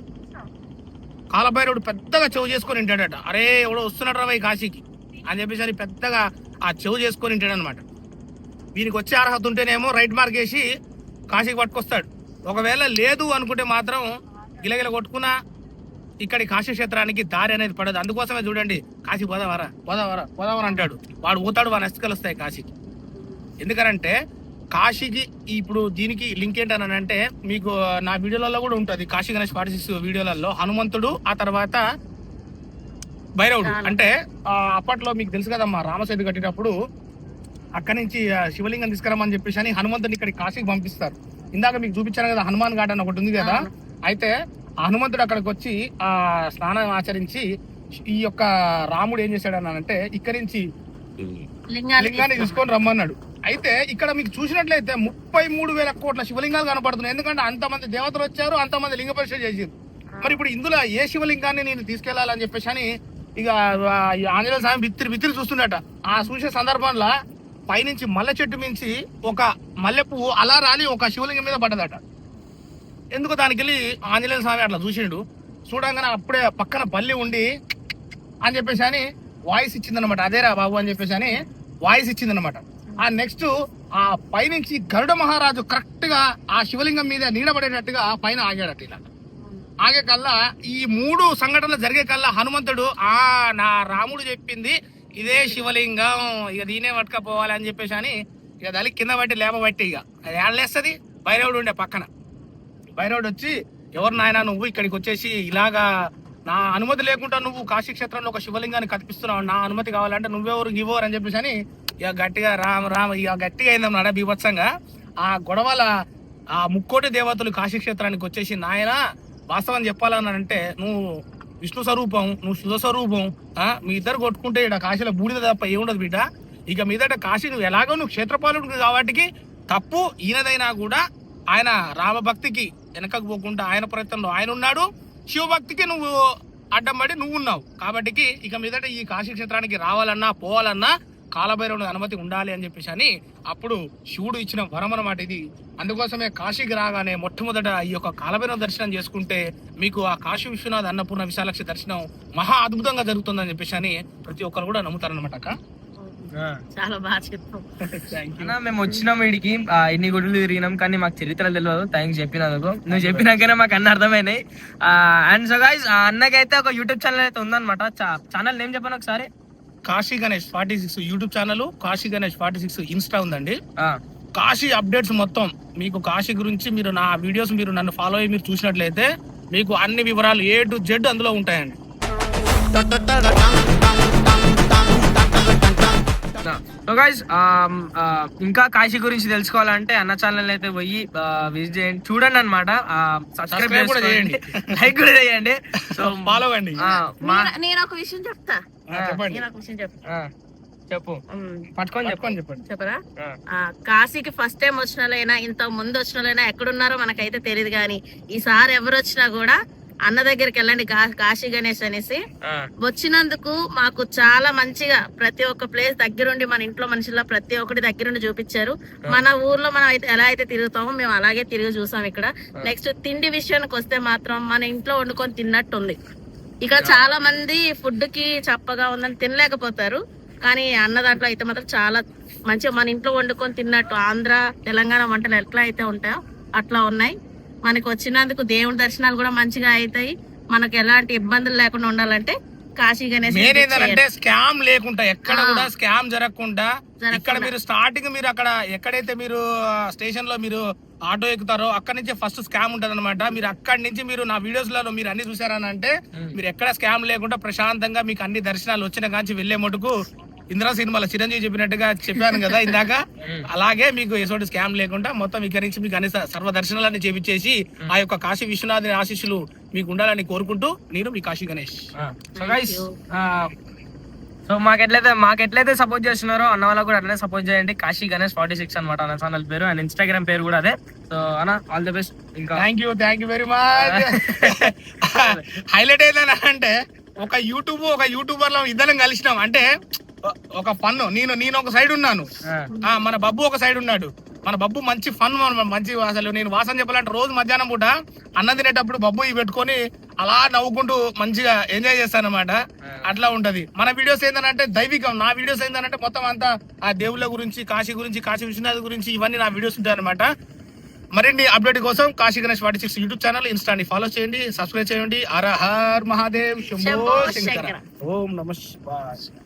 కాలభైరవుడు పెద్దగా చెవు చేసుకొని వింటాడట. అరే ఎవడో వస్తున్నాడు రా కాశీకి అని చెప్పేసి పెద్దగా ఆ చెవు చేసుకొని వింటాడు అనమాట. వీనికి వచ్చే అర్హత ఉంటేనేమో రైట్ మార్క్ వేసి కాశీకి పట్టుకొస్తాడు. ఒకవేళ లేదు అనుకుంటే మాత్రం గిలగిల కొట్టుకున్నా ఇక్కడి కాశీ క్షేత్రానికి దారి అనేది పడదు. అందుకోసమే చూడండి కాశీ పోదావరా పోదావరా పోదావరా అంటాడు. వాడు పోతాడు, వాడు నెస్కలు వస్తాయి కాశీకి. ఎందుకనంటే కాశీకి ఇప్పుడు దీనికి లింక్ ఏంటనంటే మీకు నా వీడియోలలో కూడా ఉంటుంది. కాశీ గణేష్ 46 వీడియోలలో హనుమంతుడు, ఆ తర్వాత భైరవుడు. అంటే అప్పట్లో మీకు తెలుసు కదమ్మా, రామసేతు కట్టినప్పుడు అక్కడి నుంచి శివలింగం తీసుకురమ్మని చెప్పేసి అని హనుమంతుడిని ఇక్కడికి కాశీకి పంపిస్తారు. ఇందాక మీకు చూపించాను కదా హనుమాన్ ఘాట్ అని ఒకటి ఉంది కదా. అయితే హనుమంతుడు అక్కడికి వచ్చి ఆ స్నానం ఆచరించి ఈ యొక్క రాముడు ఏం చేశాడు అంటే ఇక్కడి నుంచి లింగాన్ని తీసుకొని రమ్మన్నాడు. అయితే ఇక్కడ మీకు చూసినట్లయితే 33,000 కోట్ల శివలింగాలు కనపడుతున్నాయి. ఎందుకంటే అంతమంది దేవతలు వచ్చారు, అంతమంది లింగ పరిశీలన చేశారు. మరి ఇప్పుడు ఇందులో ఏ శివలింగాన్ని నేను తీసుకెళ్లాలని చెప్పేసి అని ఇక ఆంజనేయ స్వామి బిత్తిరి చూస్తున్నట. ఆ చూసే సందర్భంలో పైనుంచి మల్లె చెట్టు మించి ఒక మల్లె పువ్వు అలా రాలి ఒక శివలింగం మీద పడ్డదట. ఎందుకు దానికి వెళ్ళి ఆంజనేయ స్వామి అట్లా చూసిండు. చూడంగానే అప్పుడే పక్కన బల్లి ఉండి అని చెప్పేసి అని వాయిస్ ఇచ్చిందనమాట. అదేరా బాబు అని చెప్పేసి అని వాయిస్ ఇచ్చిందనమాట. ఆ నెక్స్ట్ ఆ పైనుంచి గరుడ మహారాజు కరెక్ట్ గా ఆ శివలింగం మీద నీడబడేటట్టుగా పైన ఆగాడట. ఇలా ఆగే కల్లా ఈ 3 సంఘటనలు జరిగే కల్లా హనుమంతుడు నా రాముడు చెప్పింది ఇదే శివలింగం, ఇక దీనే పట్టుకపోవాలి అని చెప్పేసి అని ఇక దళి కింద పట్టి లేపబట్టి ఇక అది ఏడలేస్తుంది. భైరవుడు ఉండే పక్కన. భైరవుడు వచ్చి ఎవరు నాయన నువ్వు ఇక్కడికి వచ్చేసి ఇలాగా నా అనుమతి లేకుండా నువ్వు కాశీ క్షేత్రంలో ఒక శివలింగాన్ని కల్పిస్తున్నావు, నా అనుమతి కావాలంటే నువ్వెవరు గివ్వరు అని చెప్పేసి అని ఇక గట్టిగా రామ ఇక గట్టిగా అయిందన్నమాట బీభత్సంగా. ఆ గొడవల ఆ 3 దేవతలు కాశీ క్షేత్రానికి వచ్చేసి నాయన వాస్తవం చెప్పాలనంటే నువ్వు విష్ణు స్వరూపం, నువ్వు శివ స్వరూపం, మీ ఇద్దరు కొట్టుకుంటే ఇక్కడ కాశీలో బూడిద తప్ప ఏముండదు బిడ్డ. ఇక మీదట కాశీ నువ్వు ఎలాగో నువ్వు క్షేత్రపాలుడు కాబట్టి తప్పు ఈయనదైనా కూడా ఆయన రామభక్తికి వెనకకు పోకుండా ఆయన ప్రయత్నంలో ఆయన ఉన్నాడు, శివభక్తికి నువ్వు అడ్డం పడి నువ్వు ఉన్నావు. కాబట్టి ఇక మీదట ఈ కాశీ క్షేత్రానికి రావాలన్నా పోవాలన్నా కాలభైరవుని అనుమతి ఉండాలి అని చెప్పేసి అని అప్పుడు శివుడు ఇచ్చిన వరం అన్నమాట ఇది. అందుకోసమే కాశీకి రాగానే మొట్టమొదట ఈ యొక్క కాలభైరవ దర్శనం చేసుకుంటే మీకు ఆ కాశీ విశ్వనాథ్ అన్నపూర్ణ విశాలాక్షి దర్శనం మహా అద్భుతంగా జరుగుతుందని చెప్పేసి అని ప్రతి ఒక్కరు కూడా నమ్ముతారనమాట. అక్క చాలా బాగా చెప్తాం. మేము వచ్చినాం వీడికి ఇన్ని గుడులు తిరిగినాం కానీ మాకు చరిత్ర తెలియదు. థ్యాంక్స్ చెప్పినందుకు. నువ్వు చెప్పినాకనే మాకు అన్ని అర్థమైనాయి. అండ్ సో గైస్ అన్నకైతే ఒక యూట్యూబ్ ఛానల్ అయితే ఉందన్నమాట. ఛానల్ నేమ్ చెప్పాను ఒకసారి. Kashi Ganesh 46 YouTube channel, Kashi Ganesh 46 Insta ఉందండి. కాశీ అప్డేట్స్ మొత్తం మీకు కాశీ గురించి మీరు నా వీడియోస్ మీరు నన్ను ఫాలో అయ్యి మీరు చూసినట్లయితే మీకు అన్ని వివరాలు A to Z అందులో ఉంటాయండి. సో గైస్ ఇంకా కాశీ గురించి తెలుసుకోవాలంటే అన్న ఛానల్ అయితే పోయి విజిట్ చేయండి, చూడండి అనమాట. సబ్స్క్రైబ్ కూడా చేయండి, లైక్ కూడా చేయండి, సో ఫాలో అవ్వండి. నేను ఒక విషయం చెప్తా. చెప్పు పట్టుకొని చెప్పండి. చెప్పరా? కాశీకి ఫస్ట్ టైం వచ్చిన వాళ్ళైనా ఇంత ముందు వచ్చిన వాళ్ళైనా ఎక్కడున్నారో మనకైతే తెలియదు, కానీ ఈసారి ఎవరు వచ్చినా కూడా అన్న దగ్గరికి వెళ్ళండి, కాశీ గణేష్ అనేసి. వచ్చినందుకు మాకు చాలా మంచిగా ప్రతి ఒక్క ప్లేస్ దగ్గరుండి మన ఇంట్లో మనుషుల్లో ప్రతి ఒక్కటి దగ్గరుండి చూపించారు. మన ఊర్లో మనం అయితే ఎలా అయితే తిరుగుతామో మేము అలాగే తిరిగి చూసాం ఇక్కడ. నెక్స్ట్ తిండి విషయానికి వస్తే మాత్రం మన ఇంట్లో వండుకొని తిన్నట్టు ఉంది. ఇక్కడ చాలా మంది ఫుడ్ కి చప్పగా ఉందని తినలేకపోతారు, కానీ అన్న దాంట్లో అయితే మాత్రం చాలా మంచిగా మన ఇంట్లో వండుకొని తిన్నట్టు ఆంధ్ర తెలంగాణ వంటలు ఎట్లా అయితే ఉంటాయో అట్లా ఉన్నాయి. మనకి వచ్చినందుకు దేవుడి దర్శనాలు కూడా మంచిగా అవుతాయి. మనకు ఎలాంటి ఇబ్బందులు లేకుండా ఉండాలంటే కాశీ గణేష్ ఏంటంటే స్కామ్ లేకుండా ఎక్కడ కూడా స్కామ్ జరగకుండా ఇక్కడ మీరు స్టార్టింగ్ మీరు అక్కడ ఎక్కడైతే మీరు స్టేషన్ లో మీరు ఆటో ఎక్కుతారో అక్కడ నుంచి ఫస్ట్ స్కామ్ ఉంటది అనమాట. మీరు అక్కడి నుంచి మీరు నా వీడియోస్ లలో మీరు అన్ని చూసారని అంటే మీరు ఎక్కడ స్కామ్ లేకుండా ప్రశాంతంగా మీకు అన్ని దర్శనాలు వచ్చిన కాంచి వెళ్లే మటుకు ఇంద్రా సినిమాలో చిరంజీవి చెప్పినట్టుగా చెప్పాను కదా ఇందాక, అలాగే మీకు ఎటువంటి స్కామ్ లేకుండా మొత్తం ఇక్కడి నుంచి మీకు అన్ని సర్వ దర్శనాలన్నీ చేపించేసి ఆ యొక్క కాశీ విశ్వనాథ్ ఆశీస్సులు మీకు ఉండాలని కోరుకుంటూ నేను మీ కాశీ గణేష్. సో మాకెట్లయితే సపోర్ట్ చేస్తున్నారో అన్న వాళ్ళకి కూడా అట్లనే సపోర్ట్ చేయండి. కాశీ గణేష్ 46 అనమాట అన్న ఛానల్ పేరు, అండ్ ఇన్స్టాగ్రామ్ పేరు కూడా అదే. సో అన్న ఆల్ ది బెస్ట్. ఇంకా thank you very much. Highlight ఏంటంటే అంటే ఒక యూట్యూబర్ లో ఇద్దరం కలిసినాం అంటే ఒక ఫన్. నేను ఒక సైడ్ ఉన్నాను, మన బబ్బు ఒక సైడ్ ఉన్నాడు. మన బబ్బు మంచి ఫన్, మంచి అసలు నేను వాసన చెప్పాలంటే రోజు మధ్యాహ్నం పూట అన్నం తినేటప్పుడు బబ్బు ఇవి పెట్టుకొని అలా నవ్వుకుంటూ మంచిగా ఎంజాయ్ చేస్తానమాట. అట్లా ఉంటది మన వీడియోస్. ఏంటంటే దైవికం. నా వీడియోస్ ఏంటంటే మొత్తం అంతా ఆ దేవుళ్ళ గురించి, కాశీ విశ్వనాథ్ గురించి ఇవన్నీ నా వీడియోస్ ఉంటాయి అనమాట. మరిన్ని అప్డేట్ కోసం కాశీ గణేష్ 46 యూట్యూబ్ ఛానల్, ఇన్స్టాని ఫాలో చేయండి, సబ్స్క్రైబ్ చేయండి. హర హర్ మహాదేవ్, శంభో శంకర, ఓం నమః శివాయ.